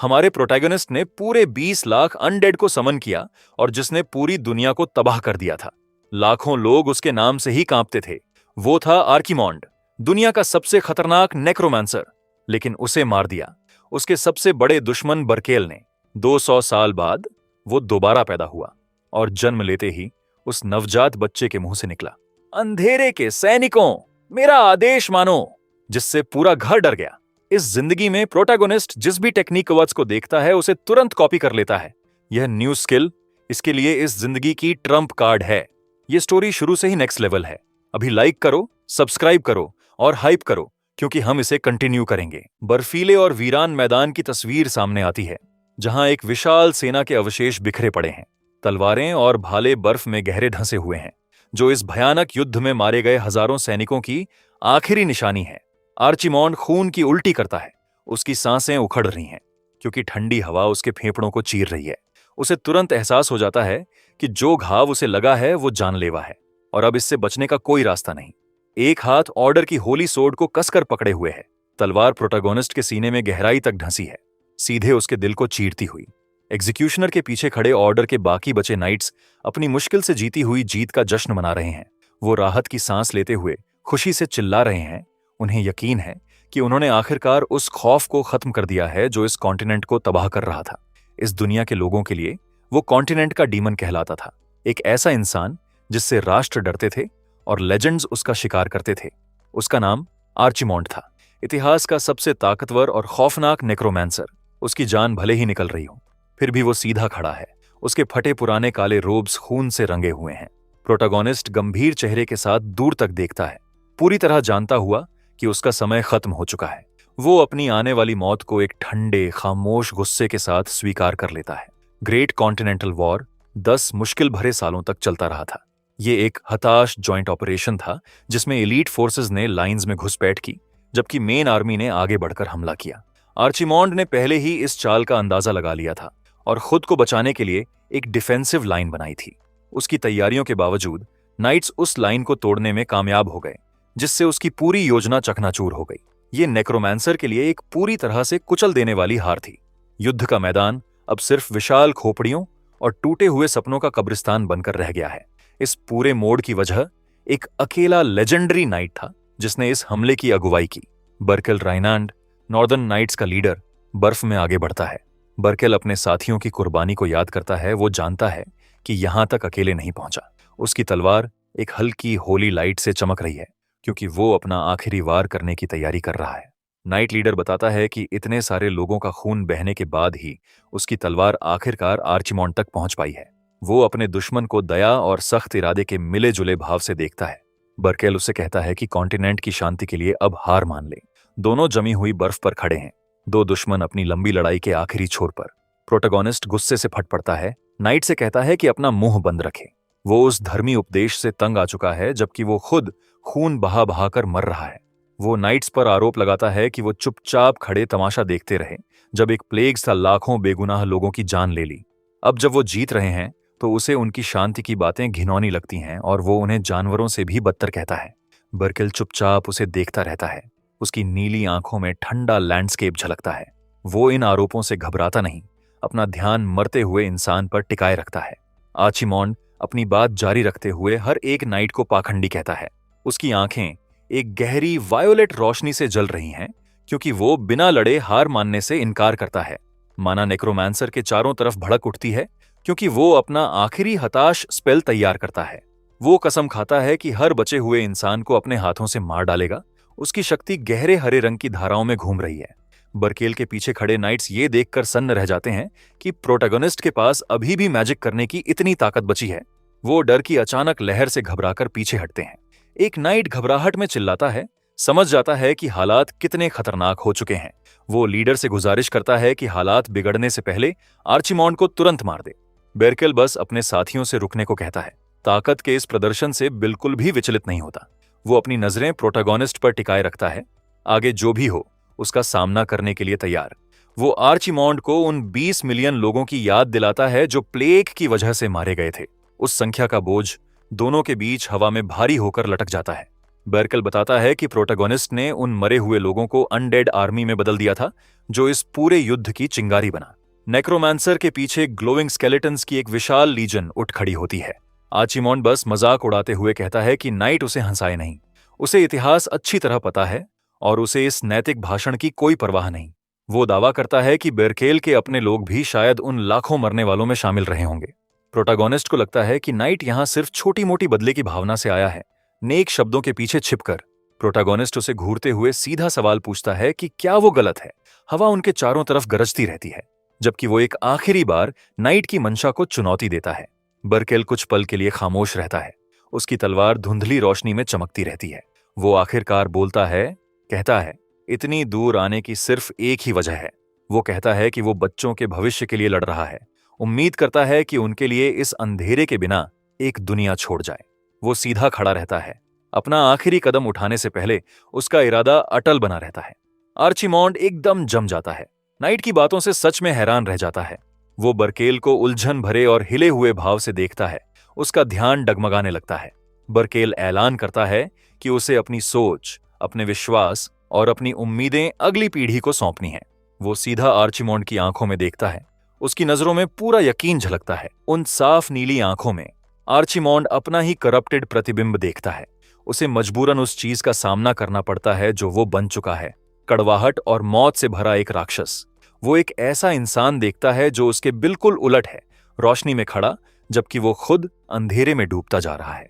हमारे प्रोटैगनिस्ट ने पूरे 20 लाख अनडेड को समन किया और जिसने पूरी दुनिया को तबाह कर दिया था। लाखों लोग उसके नाम से ही कांपते थे। वो था आर्किमॉन्ड, दुनिया का सबसे खतरनाक नेक्रोमांसर। लेकिन उसे मार दिया उसके सबसे बड़े दुश्मन बरकेल ने। 200 साल बाद वो दोबारा पैदा हुआ और जन्म लेते ही उस नवजात बच्चे के मुंह से निकला, अंधेरे के सैनिकों, मेरा आदेश मानो, जिससे पूरा घर डर गया। इस जिंदगी में प्रोटैगनिस्ट जिस भी टेक्निक कवच को देखता है उसे तुरंत कॉपी कर लेता है। यह न्यू स्किल इसके लिए इस जिंदगी की ट्रम्प कार्ड है। यह स्टोरी शुरू से ही नेक्स्ट लेवल है। अभी लाइक करो, सब्सक्राइब करो और हाइप करो, क्योंकि हम इसे कंटिन्यू करेंगे। बर्फीले और वीरान मैदान की तस्वीर सामने आती है, जहां एक विशाल सेना के अवशेष बिखरे पड़े हैं। तलवारें और भाले बर्फ में गहरे धंसे हुए हैं, जो इस भयानक युद्ध में मारे गए हजारों सैनिकों की आखिरी निशानी है। आर्चिमॉन्ड खून की उल्टी करता है। उसकी सांसें उखड़ रही हैं, क्योंकि ठंडी हवा उसके फेफड़ों को चीर रही है। उसे तुरंत एहसास हो जाता है कि जो घाव उसे लगा है वो जानलेवा है और अब इससे बचने का कोई रास्ता नहीं। एक हाथ ऑर्डर की होली सोर्ड को कसकर पकड़े हुए है। तलवार प्रोटैगनिस्ट के सीने में गहराई तक ढंसी है, सीधे उसके दिल को चीरती हुई। एग्जीक्यूशनर के पीछे खड़े ऑर्डर के बाकी बचे नाइट्स अपनी मुश्किल से जीती हुई जीत का जश्न मना रहे हैं। वो राहत की सांस लेते हुए खुशी से चिल्ला रहे हैं। उन्हें यकीन है कि उन्होंने आखिरकार उस खौफ को खत्म कर दिया है जो इस कॉन्टिनेंट को तबाह कर रहा था। इस दुनिया के लोगों के लिए वो कॉन्टिनेंट का डीमन कहलाता था, एक ऐसा इंसान जिससे राष्ट्र डरते थे और लेजेंड्स उसका शिकार करते थे। उसका नाम आर्चिमॉन्ड था, इतिहास का सबसे ताकतवर और खौफनाक नेक्रोमांसर। उसकी जान भले ही निकल रही हो, फिर भी वो सीधा खड़ा है। उसके फटे पुराने काले रोब्स खून से रंगे हुए हैं। प्रोटैगनिस्ट गंभीर चेहरे के साथ दूर तक देखता है, पूरी तरह जानता हुआ कि उसका समय खत्म हो चुका है। वो अपनी आने वाली मौत को एक ठंडे, खामोश गुस्से के साथ स्वीकार कर लेता है। ग्रेट कॉन्टिनेंटल वॉर 10 मुश्किल भरे सालों तक चलता रहा था। ये एक हताश जॉइंट ऑपरेशन था, जिसमें एलीट फोर्सेस ने लाइंस में घुसपैठ की, जबकि मेन आर्मी ने आगे बढ़कर हमला किया। आर्चिमॉन्ड ने पहले ही इस चाल का अंदाजा लगा लिया था और खुद को बचाने के लिए एक डिफेंसिव लाइन बनाई थी। उसकी तैयारियों के बावजूद नाइट्स उस लाइन को तोड़ने में कामयाब हो गए, जिससे उसकी पूरी योजना चकनाचूर हो गई। ये नेक्रोमांसर के लिए एक पूरी तरह से कुचल देने वाली हार थी। युद्ध का मैदान अब सिर्फ विशाल खोपड़ियों और टूटे हुए सपनों का कब्रिस्तान बनकर रह गया है। इस पूरे मोड़ की वजह एक अकेला लेजेंडरी नाइट था, जिसने इस हमले की अगुवाई की। बर्केल राइनांड, नॉर्दर्न नाइट्स का लीडर, बर्फ में आगे बढ़ता है। बर्केल अपने साथियों की कुर्बानी को याद करता है। वो जानता है कि यहां तक अकेले नहीं पहुंचा। उसकी तलवार एक हल्की होली लाइट से चमक रही है, क्योंकि वो अपना आखिरी वार करने की तैयारी कर रहा है। नाइट लीडर बताता है कि इतने सारे लोगों का खून बहने के बाद ही उसकी तलवार आखिरकार आर्चिमॉन्ड तक पहुंच पाई है। वो अपने दुश्मन को दया और सख्त इरादे के मिले जुले भाव से देखता है। बर्केल उससे कहता है कि कॉन्टिनेंट की शांति के लिए अब हार मान ले। दोनों जमी हुई बर्फ पर खड़े हैं, दो दुश्मन अपनी लंबी लड़ाई के आखिरी छोर पर। प्रोटैगनिस्ट गुस्से से फट पड़ता है। नाइट से कहता है कि अपना मुंह बंद रखे। वो उस धर्मी उपदेश से तंग आ चुका है, जबकि वो खुद खून बहा बहा कर मर रहा है। वो नाइट्स पर आरोप लगाता है कि वो चुपचाप खड़े तमाशा देखते रहे जब एक प्लेग सा लाखों बेगुनाह लोगों की जान ले ली। अब जब वो जीत रहे हैं तो उसे उनकी शांति की बातें घिनौनी लगती हैं और वो उन्हें जानवरों से भी बदतर कहता है। बर्केल चुपचाप उसे देखता रहता है। उसकी नीली आंखों में ठंडा लैंडस्केप झलकता है। वो इन आरोपों से घबराता नहीं, अपना ध्यान मरते हुए इंसान पर टिकाए रखता है। आर्चिमॉन्ड अपनी बात जारी रखते हुए हर एक नाइट को पाखंडी कहता है। उसकी आंखें एक गहरी वायोलेट रोशनी से जल रही हैं, क्योंकि वो बिना लड़े हार मानने से इनकार करता है। माना नेक्रोमांसर के चारों तरफ भड़क उठती है, क्योंकि वो अपना आखिरी हताश स्पेल तैयार करता है। वो कसम खाता है कि हर बचे हुए इंसान को अपने हाथों से मार डालेगा। उसकी शक्ति गहरे हरे रंग की धाराओं में घूम रही है। बर्केल के पीछे खड़े नाइट्स ये देखकर सन्न रह जाते हैं कि प्रोटैगनिस्ट के पास अभी भी मैजिक करने की इतनी ताकत बची है। वो डर की अचानक लहर से घबराकर पीछे हटते हैं। एक नाइट घबराहट में चिल्लाता है, समझ जाता है कि हालात कितने खतरनाक हो चुके हैं। वो लीडर से गुजारिश करता है कि हालात बिगड़ने से पहले आर्चिमॉन्ड को तुरंत मार दे। बर्केल बस अपने साथियों से रुकने को कहता है। ताकत के इस प्रदर्शन से बिल्कुल भी विचलित नहीं होता। वो अपनी नजरें प्रोटैगनिस्ट पर टिकाए रखता है, आगे जो भी हो उसका सामना करने के लिए तैयार। वो आर्चिमॉन्ड को उन 20 मिलियन लोगों की याद दिलाता है जो प्लेग की वजह से मारे गए थे। उस संख्या का बोझ दोनों के बीच हवा में भारी होकर लटक जाता है। बर्कल बताता है कि प्रोटैगोनिस्ट ने उन मरे हुए लोगों को अनडेड आर्मी में बदल दिया था, जो इस पूरे युद्ध की चिंगारी बना। नेक्रोमांसर के पीछे ग्लोइंग स्केलेटन्स की एक विशाल लीजन उठ खड़ी होती है। आर्चिमॉन्ड बस मजाक उड़ाते हुए कहता है कि नाइट उसे हंसाए नहीं, उसे इतिहास अच्छी तरह पता है और उसे इस नैतिक भाषण की कोई परवाह नहीं। वो दावा करता है कि बेरकेल के अपने लोग भी शायद उन लाखों मरने वालों में शामिल रहे होंगे। प्रोटैगोनिस्ट को लगता है कि नाइट यहां सिर्फ छोटी मोटी बदले की भावना से आया है, नेक शब्दों के पीछे छिपकर। प्रोटैगोनिस्ट उसे घूरते हुए सीधा सवाल पूछता है कि क्या वो गलत है। हवा उनके चारों तरफ गरजती रहती है, जबकि वो एक आखिरी बार नाइट की मंशा को चुनौती देता है। बर्केल कुछ पल के लिए खामोश रहता है। उसकी तलवार धुंधली रोशनी में चमकती रहती है। वो आखिरकार बोलता है, कहता है, इतनी दूर आने की सिर्फ एक ही वजह है। वो कहता है कि वो बच्चों के भविष्य के लिए लड़ रहा है, उम्मीद करता है कि उनके लिए इस अंधेरे के बिना एक दुनिया छोड़ जाए। वो सीधा खड़ा रहता है, अपना आखिरी कदम उठाने से पहले उसका इरादा अटल बना रहता है। आर्चिमॉन्ड एकदम जम जाता है, नाइट की बातों से सच में हैरान रह जाता है। वो बर्केल को उलझन भरे और हिले हुए भाव से देखता है। उसका ध्यान डगमगाने लगता है। बर्केल ऐलान करता है कि उसे अपनी सोच, अपने विश्वास और अपनी उम्मीदें अगली पीढ़ी को सौंपनी है। वो सीधा आर्चिमॉन्ड की आंखों में देखता है। उसकी नजरों में पूरा यकीन झलकता है। उन साफ नीली आंखों में आर्चिमॉन्ड अपना ही करप्टेड प्रतिबिंब देखता है। उसे मजबूरन उस चीज का सामना करना पड़ता है जो वो बन चुका है, कड़वाहट और मौत से भरा एक राक्षस। वो एक ऐसा इंसान देखता है जो उसके बिल्कुल उलट है, रोशनी में खड़ा जबकि वो खुद अंधेरे में डूबता जा रहा है।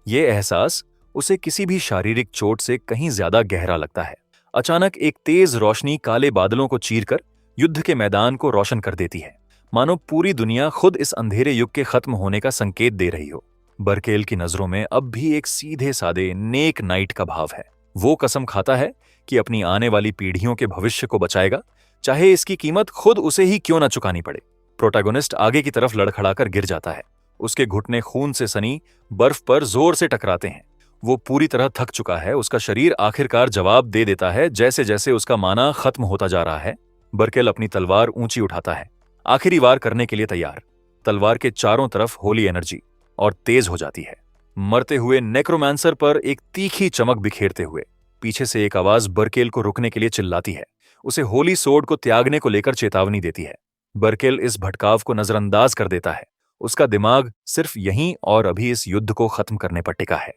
ये एहसास उसे किसी भी शारीरिक चोट से कहीं ज्यादा गहरा लगता है। अचानक एक तेज रोशनी काले बादलों को चीरकर युद्ध के मैदान को रोशन कर देती है, मानो पूरी दुनिया खुद इस अंधेरे युग के खत्म होने का संकेत दे रही हो। बर्केल की नजरों में अब भी एक सीधे सादे नेक नाइट का भाव है। वो कसम खाता है कि अपनी आने वाली पीढ़ियों के भविष्य को बचाएगा, चाहे इसकी कीमत खुद उसे ही क्यों न चुकानी पड़े। प्रोटैगोनिस्ट आगे की तरफ लड़खड़ाकर गिर जाता है। उसके घुटने खून से सनी बर्फ पर जोर से टकराते हैं। वो पूरी तरह थक चुका है। उसका शरीर आखिरकार जवाब दे देता है। जैसे जैसे उसका माना खत्म होता जा रहा है, बर्केल अपनी तलवार ऊंची उठाता है, आखिरी वार करने के लिए तैयार। तलवार के चारों तरफ होली एनर्जी और तेज हो जाती है, मरते हुए नेक्रोमांसर पर एक तीखी चमक बिखेरते हुए। पीछे से एक आवाज बर्केल को रुकने के लिए चिल्लाती है, उसे होली सोर्ड को त्यागने को लेकर चेतावनी देती है। बर्केल इस भटकाव को नजरअंदाज कर देता है। उसका दिमाग सिर्फ यहीं और अभी इस युद्ध को खत्म करने पर टिका है।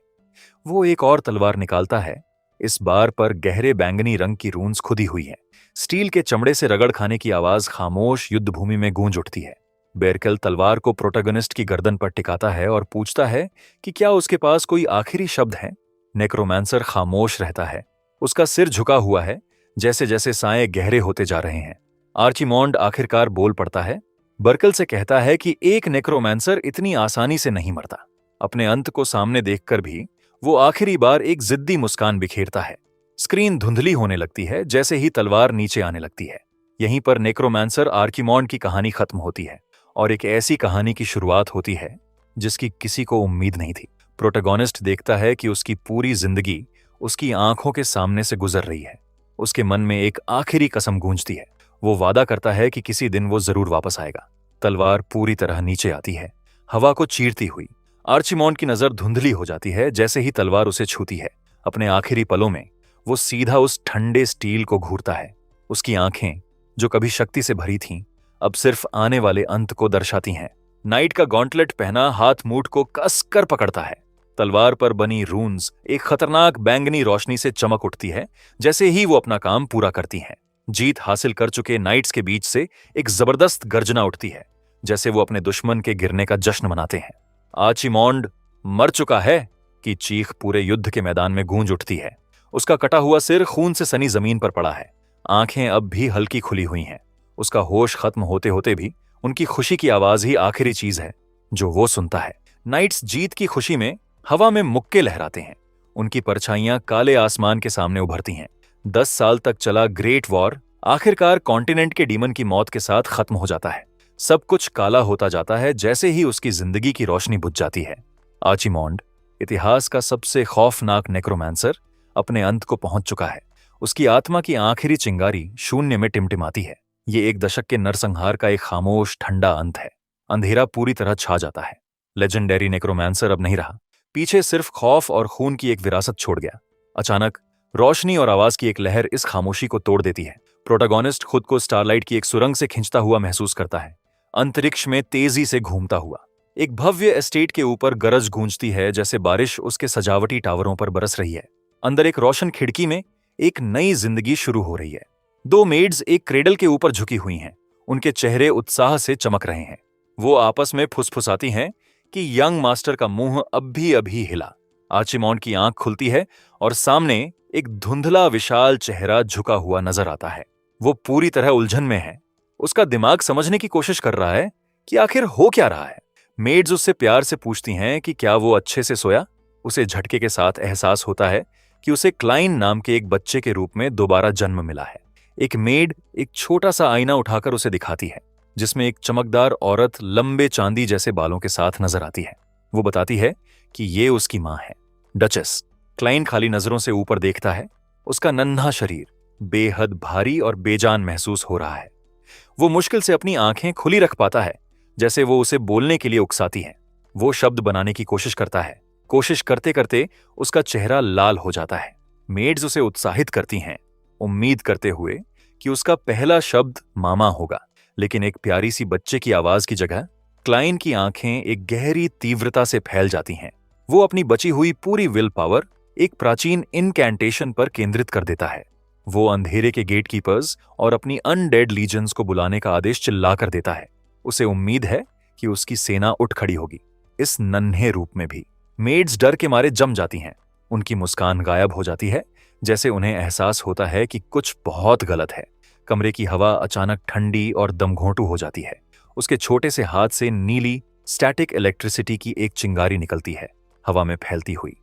वो एक और तलवार निकालता है। इस बार पर गहरे बैंगनी रंग की रून्स खुदी हुई है। स्टील के चमड़े से रगड़ खाने की आवाज खामोश युद्ध भूमि में गूंज उठती है। बेरकेल तलवार को प्रोटैगनिस्ट की गर्दन पर टिकाता है और पूछता है कि क्या उसके पास कोई आखिरी शब्द है। नेक्रोमांसर खामोश रहता है, उसका सिर झुका हुआ है, जैसे जैसे साए गहरे होते जा रहे हैं। आर्चिमॉन्ड आखिरकार बोल पड़ता है। बर्केल से कहता है कि एक नेक्रोमांसर इतनी आसानी से नहीं मरता। अपने अंत को सामने देखकर भी वो आखिरी बार एक जिद्दी मुस्कान बिखेरता है। स्क्रीन धुंधली होने लगती है जैसे ही तलवार नीचे आने लगती है। यहीं पर नेक्रोमांसर आर्चिमॉन्ड की कहानी खत्म होती है और एक ऐसी कहानी की शुरुआत होती है जिसकी किसी को उम्मीद नहीं थी। प्रोटैगोनिस्ट देखता है कि उसकी पूरी जिंदगी उसकी आंखों के सामने से गुजर रही है। उसके मन में एक आखिरी कसम गूंजती है। वो वादा करता है कि किसी दिन वो जरूर वापस आएगा। तलवार पूरी तरह नीचे आती है, हवा को चीरती हुई। आर्चिमॉन्ड की नजर धुंधली हो जाती है जैसे ही तलवार उसे छूती है। अपने आखिरी पलों में वो सीधा उस ठंडे स्टील को घूरता है। उसकी आंखें, जो कभी शक्ति से भरी थीं, अब सिर्फ आने वाले अंत को दर्शाती हैं। नाइट का गॉन्टलेट पहना हाथ मूठ को कसकर पकड़ता है। तलवार पर बनी रून्स एक खतरनाक बैंगनी रोशनी से चमक उठती है जैसे ही वो अपना काम पूरा करती हैं। जीत हासिल कर चुके नाइट्स के बीच से एक जबरदस्त गर्जना उठती है, जैसे वो अपने दुश्मन के गिरने का जश्न मनाते हैं। आर्चिमॉन्ड मर चुका है की चीख पूरे युद्ध के मैदान में गूंज उठती है। उसका कटा हुआ सिर खून से सनी जमीन पर पड़ा है। आंखें अब भी हल्की खुली हुई हैं। उसका होश खत्म होते होते भी उनकी खुशी की आवाज ही आखिरी चीज है जो वो सुनता है। नाइट्स जीत की खुशी में हवा में मुक्के लहराते हैं। उनकी परछाइयां काले आसमान के सामने उभरती हैं। 10 साल तक चला ग्रेट वॉर आखिरकार कॉन्टिनेंट के डीमन की मौत के साथ खत्म हो जाता है। सब कुछ काला होता जाता है जैसे ही उसकी जिंदगी की रोशनी बुझ जाती है। आर्चिमॉन्ड, इतिहास का सबसे खौफनाक नेक्रोमांसर, अपने अंत को पहुंच चुका है। उसकी आत्मा की आखिरी चिंगारी शून्य में टिमटिमाती है। ये एक दशक के नरसंहार का एक खामोश ठंडा अंत है। अंधेरा पूरी तरह छा जाता है। लेजेंडरी नेक्रोमांसर अब नहीं रहा। पीछे सिर्फ खौफ और खून की एक विरासत छोड़ गया। अचानक रोशनी और आवाज की एक लहर इस खामोशी को तोड़ देती है। प्रोटैगनिस्ट खुद को स्टारलाइट की एक सुरंग से खींचता हुआ महसूस करता है, अंतरिक्ष में तेजी से घूमता हुआ। एक भव्य एस्टेट के ऊपर गरज गूंजती है, जैसे बारिश उसके सजावटी टावरों पर बरस रही है। अंदर एक रोशन खिड़की में एक नई जिंदगी शुरू हो रही है। दो मेड्स एक क्रेडल के ऊपर झुकी हुई हैं, उनके चेहरे उत्साह से चमक रहे हैं। वो आपस में फुसफुसाती हैं कि यंग मास्टर का मुंह अभी हिला। आर्चिमॉन्ड की आंख खुलती है और सामने एक धुंधला विशाल चेहरा झुका हुआ नजर आता है। वो पूरी तरह उलझन में है। उसका दिमाग समझने की कोशिश कर रहा है कि आखिर हो क्या रहा है। मेड्स उससे प्यार से पूछती हैं कि क्या वो अच्छे से सोया। उसे झटके के साथ एहसास होता है कि उसे क्लाइन नाम के एक बच्चे के रूप में दोबारा जन्म मिला है। एक मेड एक छोटा सा आईना उठाकर उसे दिखाती है, जिसमें एक चमकदार औरत लंबे चांदी जैसे बालों के साथ नजर आती है। वो बताती है कि ये उसकी मां है, डचेस। क्लाइन खाली नजरों से ऊपर देखता है। उसका नन्हा शरीर बेहद भारी और बेजान महसूस हो रहा है। वो मुश्किल से अपनी आंखें खुली रख पाता है, जैसे वो उसे बोलने के लिए उकसाती है। वो शब्द बनाने की कोशिश करता है। कोशिश करते करते उसका चेहरा लाल हो जाता है। मेड्स उसे उत्साहित करती हैं, उम्मीद करते हुए कि उसका पहला शब्द मामा होगा। लेकिन एक प्यारी सी बच्चे की आवाज की जगह क्लाइन की आंखें एक गहरी तीव्रता से फैल जाती हैं। वो अपनी बची हुई पूरी विल पावर एक प्राचीन इनकैंटेशन पर केंद्रित कर देता है। वो अंधेरे के गेटकीपर्स और अपनी अनडेड लीजेंस को बुलाने का आदेश चिल्ला कर देता है। उसे उम्मीद है कि उसकी सेना उठ खड़ी होगी। इस नन्हे रूप में भी मेड्स डर के मारे जम जाती हैं। उनकी मुस्कान गायब हो जाती है, जैसे उन्हें एहसास होता है कि कुछ बहुत गलत है। कमरे की हवा अचानक ठंडी और दमघोंटू हो जाती है। उसके छोटे से हाथ से नीली स्टैटिक इलेक्ट्रिसिटी की एक चिंगारी निकलती है, हवा में फैलती हुई।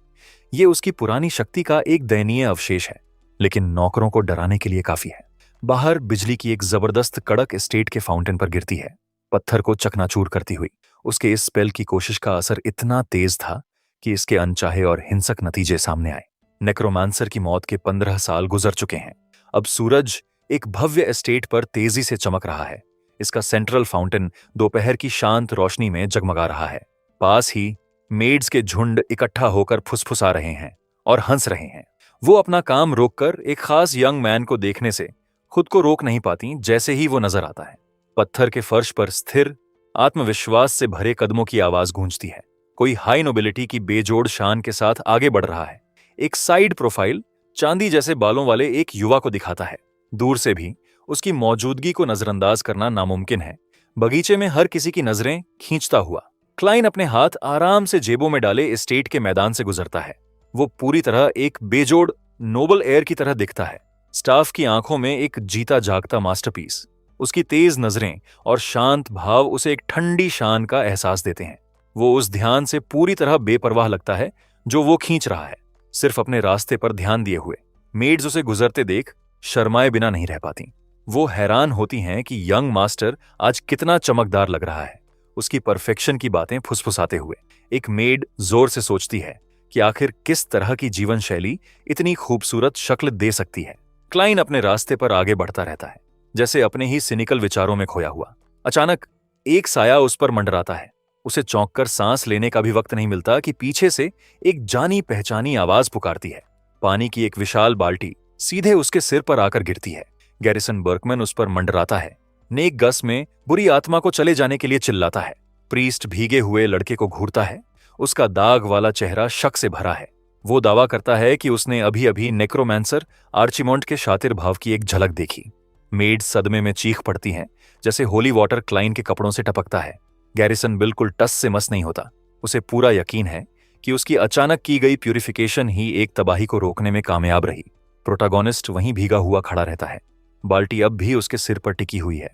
ये उसकी पुरानी शक्ति का एक दयनीय अवशेष है, लेकिन नौकरों को डराने के लिए काफी है। बाहर बिजली की एक जबरदस्त कड़क एस्टेट के फाउंटेन पर गिरती है, पत्थर को चकनाचूर करती हुई। उसके इस स्पेल की कोशिश का असर इतना तेज था कि इसके अनचाहे और हिंसक नतीजे सामने आए। नेक्रोमांसर की मौत के 15 साल गुजर चुके हैं। अब सूरज एक भव्य एस्टेट पर तेजी से चमक रहा है। इसका सेंट्रल फाउंटेन दोपहर की शांत रोशनी में जगमगा रहा है। पास ही मेड्स के झुंड इकट्ठा होकर फुसफुसा रहे हैं और हंस रहे हैं। वो अपना काम रोककर एक खास यंग मैन को देखने से खुद को रोक नहीं पाती जैसे ही वो नजर आता है। पत्थर के फर्श पर स्थिर, आत्मविश्वास से भरे कदमों की आवाज गूंजती है। कोई हाई नोबिलिटी की बेजोड़ शान के साथ आगे बढ़ रहा है। एक साइड प्रोफाइल चांदी जैसे बालों वाले एक युवा को दिखाता है। दूर से भी उसकी मौजूदगी को नजरअंदाज करना नामुमकिन है। बगीचे में हर किसी की नजरें खींचता हुआ क्लाइन अपने हाथ आराम से जेबों में डाले एस्टेट के मैदान से गुजरता है। वो पूरी तरह एक बेजोड़ नोबल एयर की तरह दिखता है। स्टाफ की आंखों में एक जीता जागता मास्टरपीस। उसकी तेज नजरें और शांत भाव उसे एक ठंडी शान का एहसास देते हैं। वो उस ध्यान से पूरी तरह बेपरवाह लगता है जो वो खींच रहा है, सिर्फ अपने रास्ते पर ध्यान दिए हुए। मेड्स उसे गुजरते देख शर्माए बिना नहीं रह पाती। वो हैरान होती हैं कि यंग मास्टर आज कितना चमकदार लग रहा है, उसकी परफेक्शन की बातें फुसफुसाते हुए। एक मेड जोर से सोचती है कि आखिर किस तरह की जीवन शैली इतनी खूबसूरत शक्ल दे सकती है। क्लाइन अपने रास्ते पर आगे बढ़ता रहता है, जैसे अपने ही सिनिकल विचारों में खोया हुआ। अचानक एक साया उस पर मंडराता है। उसे चौंककर सांस लेने का भी वक्त नहीं मिलता कि पीछे से एक जानी पहचानी आवाज पुकारती है। पानी की एक विशाल बाल्टी सीधे उसके सिर पर आकर गिरती है। गैरिसन बर्कमैन उस पर मंडराता है। नेक गस में बुरी आत्मा को चले जाने के लिए चिल्लाता है। प्रीस्ट भीगे हुए लड़के को घूरता है। उसका दाग वाला चेहरा शक से भरा है। वो दावा करता है कि उसने अभी अभी नेक्रोमांसर आर्चिमॉन्ड के शातिर भाव की एक झलक देखी। मेड सदमे में चीख पड़ती हैं, जैसे होली वाटर क्लाइन के कपड़ों से टपकता है। गैरिसन बिल्कुल टस से मस नहीं होता। उसे पूरा यकीन है कि उसकी अचानक की गई प्यूरिफिकेशन ही एक तबाही को रोकने में कामयाब रही। प्रोटैगनिस्ट वहीं भीगा हुआ खड़ा रहता है। बाल्टी अब भी उसके सिर पर टिकी हुई है।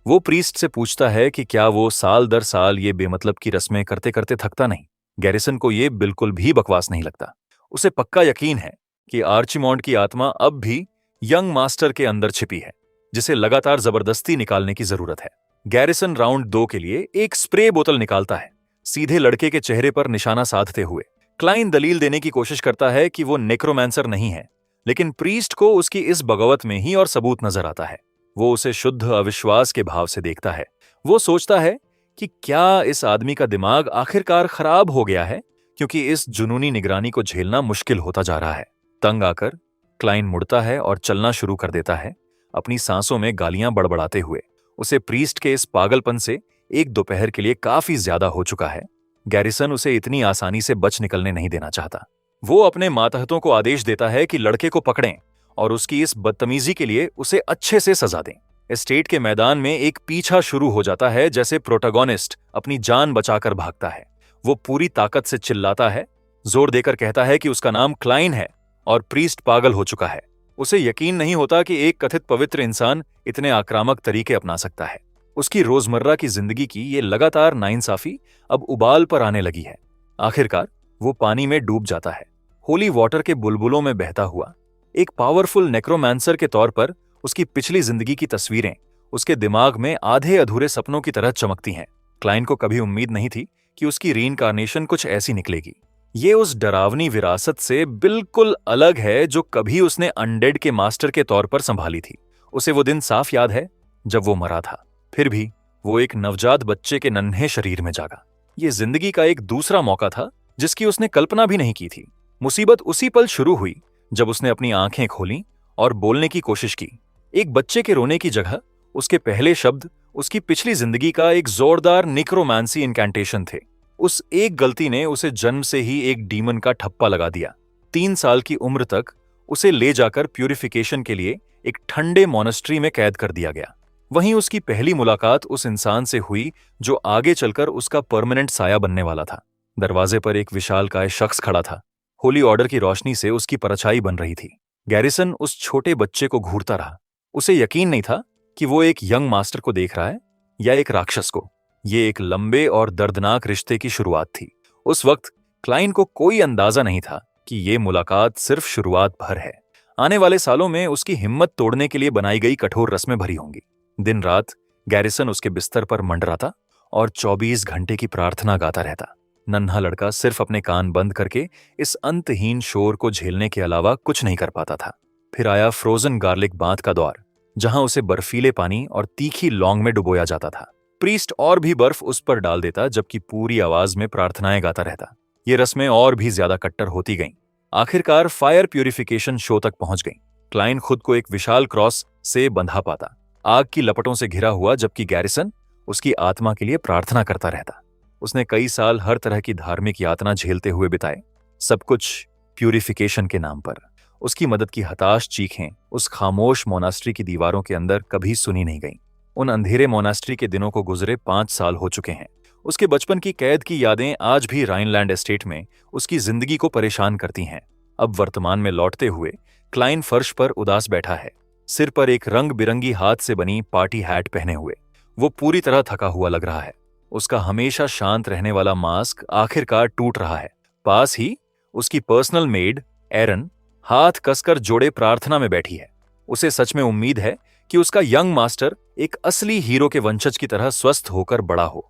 वो प्रीस्ट से पूछता है कि क्या वो साल दर साल ये बेमतलब की रस्में करते करते थकता नहीं। गैरिसन को ये बिल्कुल भी बकवास नहीं लगता। उसे पक्का यकीन है कि आर्चिमॉन्ड की आत्मा अब भी यंग मास्टर के अंदर छिपी है, जिसे लगातार जबरदस्ती निकालने की जरूरत है। गैरिसन राउंड 2 के लिए एक स्प्रे बोतल निकालता है, सीधे लड़के के चेहरे पर निशाना साधते हुए। क्लाइन दलील देने की कोशिश करता है कि वो नेक्रोमांसर नहीं है, लेकिन प्रीस्ट को उसकी इस बगावत में ही और सबूत नजर आता है। वो उसे शुद्ध अविश्वास के भाव से देखता है। वो सोचता है कि क्या इस आदमी का दिमाग आखिरकार खराब हो गया है, क्योंकि इस जुनूनी निगरानी को झेलना मुश्किल होता जा रहा है। तंग आकर क्लाइन मुड़ता है और चलना शुरू कर देता है, अपनी सांसों में गालियां बड़बड़ाते हुए। उसे प्रीस्ट के इस पागलपन से एक दोपहर के लिए काफी ज्यादा हो चुका है। गैरिसन उसे इतनी आसानी से बच निकलने नहीं देना चाहता। वो अपने मातहतों को आदेश देता है कि लड़के को पकड़ें और उसकी इस बदतमीजी के लिए उसे अच्छे से सजा दें। एस्टेट के मैदान में एक पीछा शुरू हो जाता है, जैसे प्रोटोगोनिस्ट अपनी जान बचाकर भागता है। वो पूरी ताकत से चिल्लाता है, जोर देकर कहता है कि उसका नाम क्लाइन है और प्रीस्ट पागल हो चुका है। उसे यकीन नहीं होता कि एक कथित पवित्र इंसान इतने आक्रामक तरीके अपना सकता है। उसकी रोजमर्रा की जिंदगी की ये लगातार नाइंसाफी अब उबाल पर आने लगी है। आखिरकार वो पानी में डूब जाता है, होली वाटर के बुलबुलों में बहता हुआ। एक पावरफुल नेक्रोमांसर के तौर पर उसकी पिछली जिंदगी की तस्वीरें उसके दिमाग में आधे अधूरे सपनों की तरह चमकती हैं। क्लाइन को कभी उम्मीद नहीं थी कि उसकी रीइंकार्नेशन कुछ ऐसी निकलेगी। ये उस डरावनी विरासत से बिल्कुल अलग है जो कभी उसने अनडेड के मास्टर के तौर पर संभाली थी। उसे वो दिन साफ याद है जब वो मरा था, फिर भी वो एक नवजात बच्चे के नन्हे शरीर में जागा। ये जिंदगी का एक दूसरा मौका था जिसकी उसने कल्पना भी नहीं की थी। मुसीबत उसी पल शुरू हुई जब उसने अपनी आंखें खोलीं और बोलने की कोशिश की। एक बच्चे के रोने की जगह उसके पहले शब्द उसकी पिछली जिंदगी का एक जोरदार निक्रोमांसी इनकैंटेशन थे। उस एक गलती ने उसे जन्म से ही एक डीमन का ठप्पा लगा दिया। 3 साल की उम्र तक उसे ले जाकर प्यूरिफिकेशन के लिए एक ठंडे मॉनेस्ट्री में कैद कर दिया गया। वहीं उसकी पहली मुलाकात उस इंसान से हुई जो आगे चलकर उसका परमानेंट साया बनने वाला था। दरवाजे पर एक विशालकाय शख्स खड़ा था। होली ऑर्डर की रोशनी से उसकी परछाई बन रही थी। गैरिसन उस छोटे बच्चे को घूरता रहा। उसे यकीन नहीं था कि वो एक यंग मास्टर को देख रहा है या एक राक्षस को। ये एक लंबे और दर्दनाक रिश्ते की शुरुआत थी। उस वक्त क्लाइन को कोई अंदाजा नहीं था कि ये मुलाकात सिर्फ शुरुआत भर है। आने वाले सालों में उसकी हिम्मत तोड़ने के लिए बनाई गई कठोर रस्में भरी होंगी। दिन रात गैरिसन उसके बिस्तर पर मंडराता और 24 घंटे की प्रार्थना गाता रहता। नन्हा लड़का सिर्फ अपने कान बंद करके इस अंतहीन शोर को झेलने के अलावा कुछ नहीं कर पाता था। फिर आया फ्रोजन गार्लिक बाथ का दौर, जहां उसे बर्फीले पानी और तीखी लौंग में डुबोया जाता था। प्रीस्ट और भी बर्फ उस पर डाल देता, जबकि पूरी आवाज में प्रार्थनाएं गाता रहता। ये रस्में और भी ज्यादा कट्टर होती गईं। आखिरकार फायर प्यूरिफिकेशन शो तक पहुंच गई। क्लाइन खुद को एक विशाल क्रॉस से बंधा पाता, आग की लपटों से घिरा हुआ, जबकि गैरिसन उसकी आत्मा के लिए प्रार्थना करता रहता। उसने कई साल हर तरह की धार्मिक यातना झेलते हुए बिताए, सब कुछ प्यूरिफिकेशन के नाम पर। उसकी मदद की हताश चीखें उस खामोश मोनास्ट्री की दीवारों के अंदर कभी सुनी नहीं गईं। उन अंधेरे मोनास्ट्री के दिनों को गुजरे 5 साल हो चुके हैं। उसके बचपन की कैद की यादें आज भी राइनलैंड एस्टेट में उसकी जिंदगी को परेशान करती हैं। अब वर्तमान में लौटते हुए क्लाइन फर्श पर उदास बैठा है, सिर पर एक रंग बिरंगी हाथ से बनी पार्टी हैट पहने हुए। वो पूरी तरह थका हुआ लग रहा है। उसका हमेशा शांत रहने वाला मास्क आखिरकार टूट रहा है। पास ही उसकी पर्सनल मेड एरन हाथ कसकर जोड़े प्रार्थना में बैठी है। उसे सच में उम्मीद है कि उसका यंग मास्टर एक असली हीरो के वंशज की तरह स्वस्थ होकर बड़ा हो।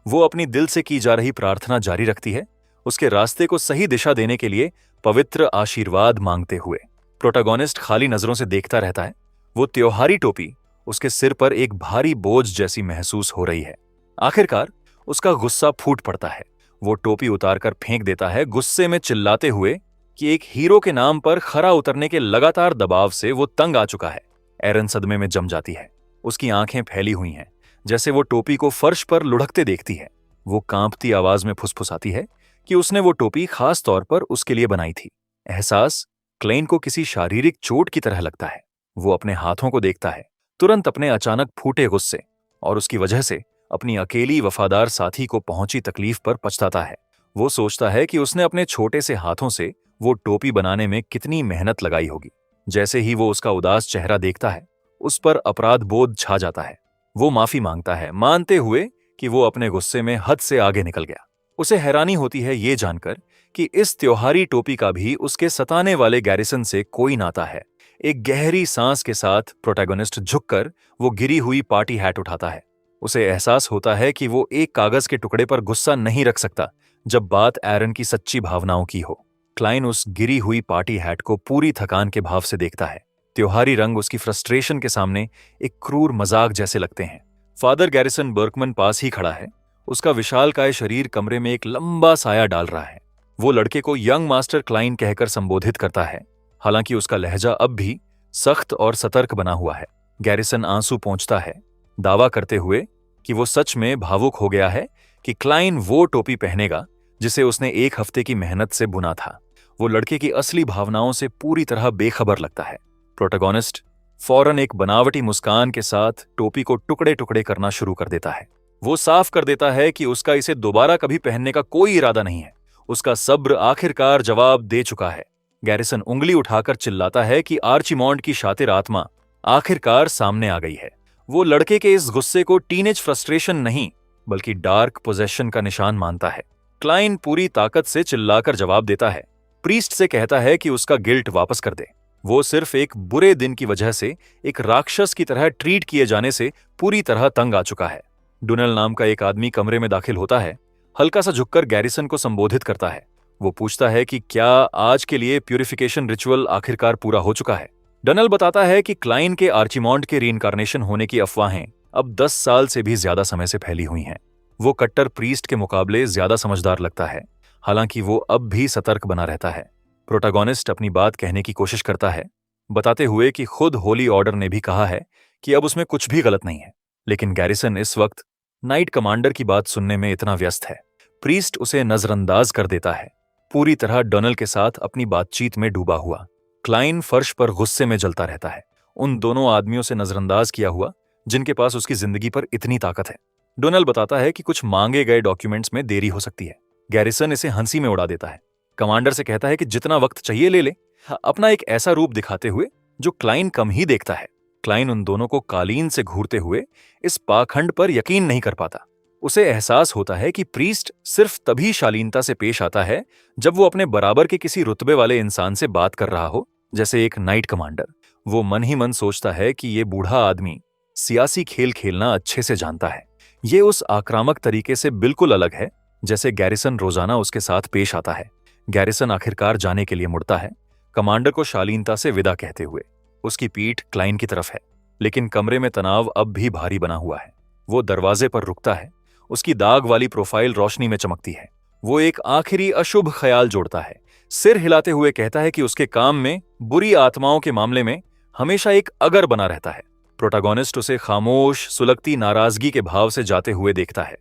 वो अपनी दिल से की जा रही प्रार्थना जारी रखती है, उसके रास्ते को सही दिशा देने के लिए पवित्र आशीर्वाद मांगते हुए। प्रोटोगोनिस्ट खाली नजरों से देखता रहता है। वो त्योहारी टोपी उसके सिर पर एक भारी बोझ जैसी महसूस हो रही है। आखिरकार उसका गुस्सा फूट पड़ता है। वो टोपी उतारकर फेंक देता है, गुस्से में चिल्लाते हुए कि एक हीरो के नाम पर खरा उतरने के लगातार दबाव से वो तंग आ चुका है। एरन सदमे में जम जाती है। उसकी आंखें फैली हुई हैं, जैसे वो टोपी को फर्श पर लुढ़कते देखती है। वो कांपती आवाज में फुसफुसाती है कि उसने वो टोपी खास तौर पर उसके लिए बनाई थी। एहसास क्लेन को किसी शारीरिक चोट की तरह लगता है। वो अपने हाथों को देखता है, तुरंत अपने अचानक फूटे गुस्से और उसकी वजह से अपनी अकेली वफादार साथी को पहुंची तकलीफ पर पछताता है। वो सोचता है कि उसने अपने छोटे से हाथों से वो टोपी बनाने में कितनी मेहनत लगाई होगी। जैसे ही वो उसका उदास चेहरा देखता है, उस पर अपराध बोध छा जाता है। वो माफी मांगता है, मानते हुए कि वो अपने गुस्से में हद से आगे निकल गया। उसे हैरानी होती है ये जानकर कि इस त्योहारी टोपी का भी उसके सताने वाले गैरिसन से कोई नाता है। एक गहरी सांस के साथ प्रोटैगोनिस्ट झुककर वो गिरी हुई पार्टी हैट उठाता है। उसे एहसास होता है कि वो एक कागज के टुकड़े पर गुस्सा नहीं रख सकता जब बात एरन की सच्ची भावनाओं की हो। क्लाइन उस गिरी हुई पार्टी हैट को पूरी थकान के भाव से देखता है। त्योहारी रंग उसकी फ्रस्ट्रेशन के सामने एक क्रूर मजाक जैसे लगते हैं। फादर गैरिसन बर्कमन पास ही खड़ा है। उसका विशालकाय शरीर कमरे में एक लंबा साया डाल रहा है। वो लड़के को यंग मास्टर क्लाइन कहकर संबोधित करता है, हालांकि उसका लहजा अब भी सख्त और सतर्क बना हुआ है। गैरिसन आंसू पोंछता है, दावा करते हुए कि वो सच में भावुक हो गया है कि क्लाइन वो टोपी पहनेगा जिसे उसने 1 हफ्ते की मेहनत से बुना था। वो लड़के की असली भावनाओं से पूरी तरह बेखबर लगता है। प्रोटैगनिस्ट फौरन एक बनावटी मुस्कान के साथ टोपी को टुकड़े टुकड़े करना शुरू कर देता है। वो साफ कर देता है कि उसका इसे दोबारा कभी पहनने का कोई इरादा नहीं है। उसका सब्र आखिरकार जवाब दे चुका है। गैरिसन उंगली उठाकर चिल्लाता है कि आर्चिमॉन्ड की शातिर आत्मा आखिरकार सामने आ गई है। वो लड़के के इस गुस्से को टीनेज फ्रस्ट्रेशन नहीं बल्कि डार्क पोजेशन का निशान मानता है। क्लाइन पूरी ताकत से चिल्लाकर जवाब देता है, प्रीस्ट से कहता है कि उसका गिल्ट वापस कर दे। वो सिर्फ एक बुरे दिन की वजह से एक राक्षस की तरह ट्रीट किए जाने से पूरी तरह तंग आ चुका है। डुनल नाम का एक आदमी कमरे में दाखिल होता है, हल्का सा झुककर गैरिसन को संबोधित करता है। वो पूछता है कि क्या आज के लिए प्यूरिफिकेशन रिचुअल आखिरकार पूरा हो चुका है। डनल बताता है कि क्लाइन के आर्चिमॉन्ड के रीइंकार्नेशन होने की अफवाहें अब 10 साल से भी ज्यादा समय से फैली हुई हैं। वो कट्टर प्रीस्ट के मुकाबले ज्यादा समझदार लगता है, हालांकि वो अब भी सतर्क बना रहता है। प्रोटैगनिस्ट अपनी बात कहने की कोशिश करता है, बताते हुए कि खुद होली ऑर्डर ने भी कहा है कि अब उसमें कुछ भी गलत नहीं है। लेकिन गैरिसन इस वक्त नाइट कमांडर की बात सुनने में इतना व्यस्त है। प्रीस्ट उसे नजरअंदाज कर देता है, पूरी तरह डोनल के साथ अपनी बातचीत में डूबा हुआ। क्लाइन फर्श पर गुस्से में जलता रहता है, उन दोनों आदमियों से नजरअंदाज किया हुआ जिनके पास उसकी जिंदगी पर इतनी ताकत है। डोनल बताता है कि कुछ मांगे गए डॉक्यूमेंट्स में देरी हो सकती है। गैरिसन इसे हंसी में उड़ा देता है, कमांडर से कहता है कि जितना वक्त चाहिए ले ले, अपना एक ऐसा रूप दिखाते हुए जो क्लाइन कम ही देखता है। क्लाइन उन दोनों को कालीन से घूरते हुए इस पाखंड पर यकीन नहीं कर पाता। उसे एहसास होता है कि प्रीस्ट सिर्फ तभी शालीनता से पेश आता है जब वो अपने बराबर के किसी रुतबे वाले इंसान से बात कर रहा हो, जैसे एक नाइट कमांडर। वो मन ही मन सोचता है कि ये बूढ़ा आदमी सियासी खेल खेलना अच्छे से जानता है। ये उस आक्रामक तरीके से बिल्कुल अलग है जैसे गैरिसन रोजाना उसके साथ पेश आता है। गैरिसन आखिरकार जाने के लिए मुड़ता है, कमांडर को शालीनता से विदा कहते हुए। उसकी पीठ क्लाइन की तरफ है, लेकिन कमरे में तनाव अब भी भारी बना हुआ है। वो दरवाजे पर रुकता है, उसकी दाग वाली प्रोफाइल रोशनी में चमकती है। वो एक आखिरी अशुभ ख्याल जोड़ता है, सिर हिलाते हुए कहता है कि उसके काम में बुरी आत्माओं के मामले में हमेशा एक अगर बना रहता है। प्रोटैगनिस्ट उसे खामोश सुलगती नाराजगी के भाव से जाते हुए देखता है।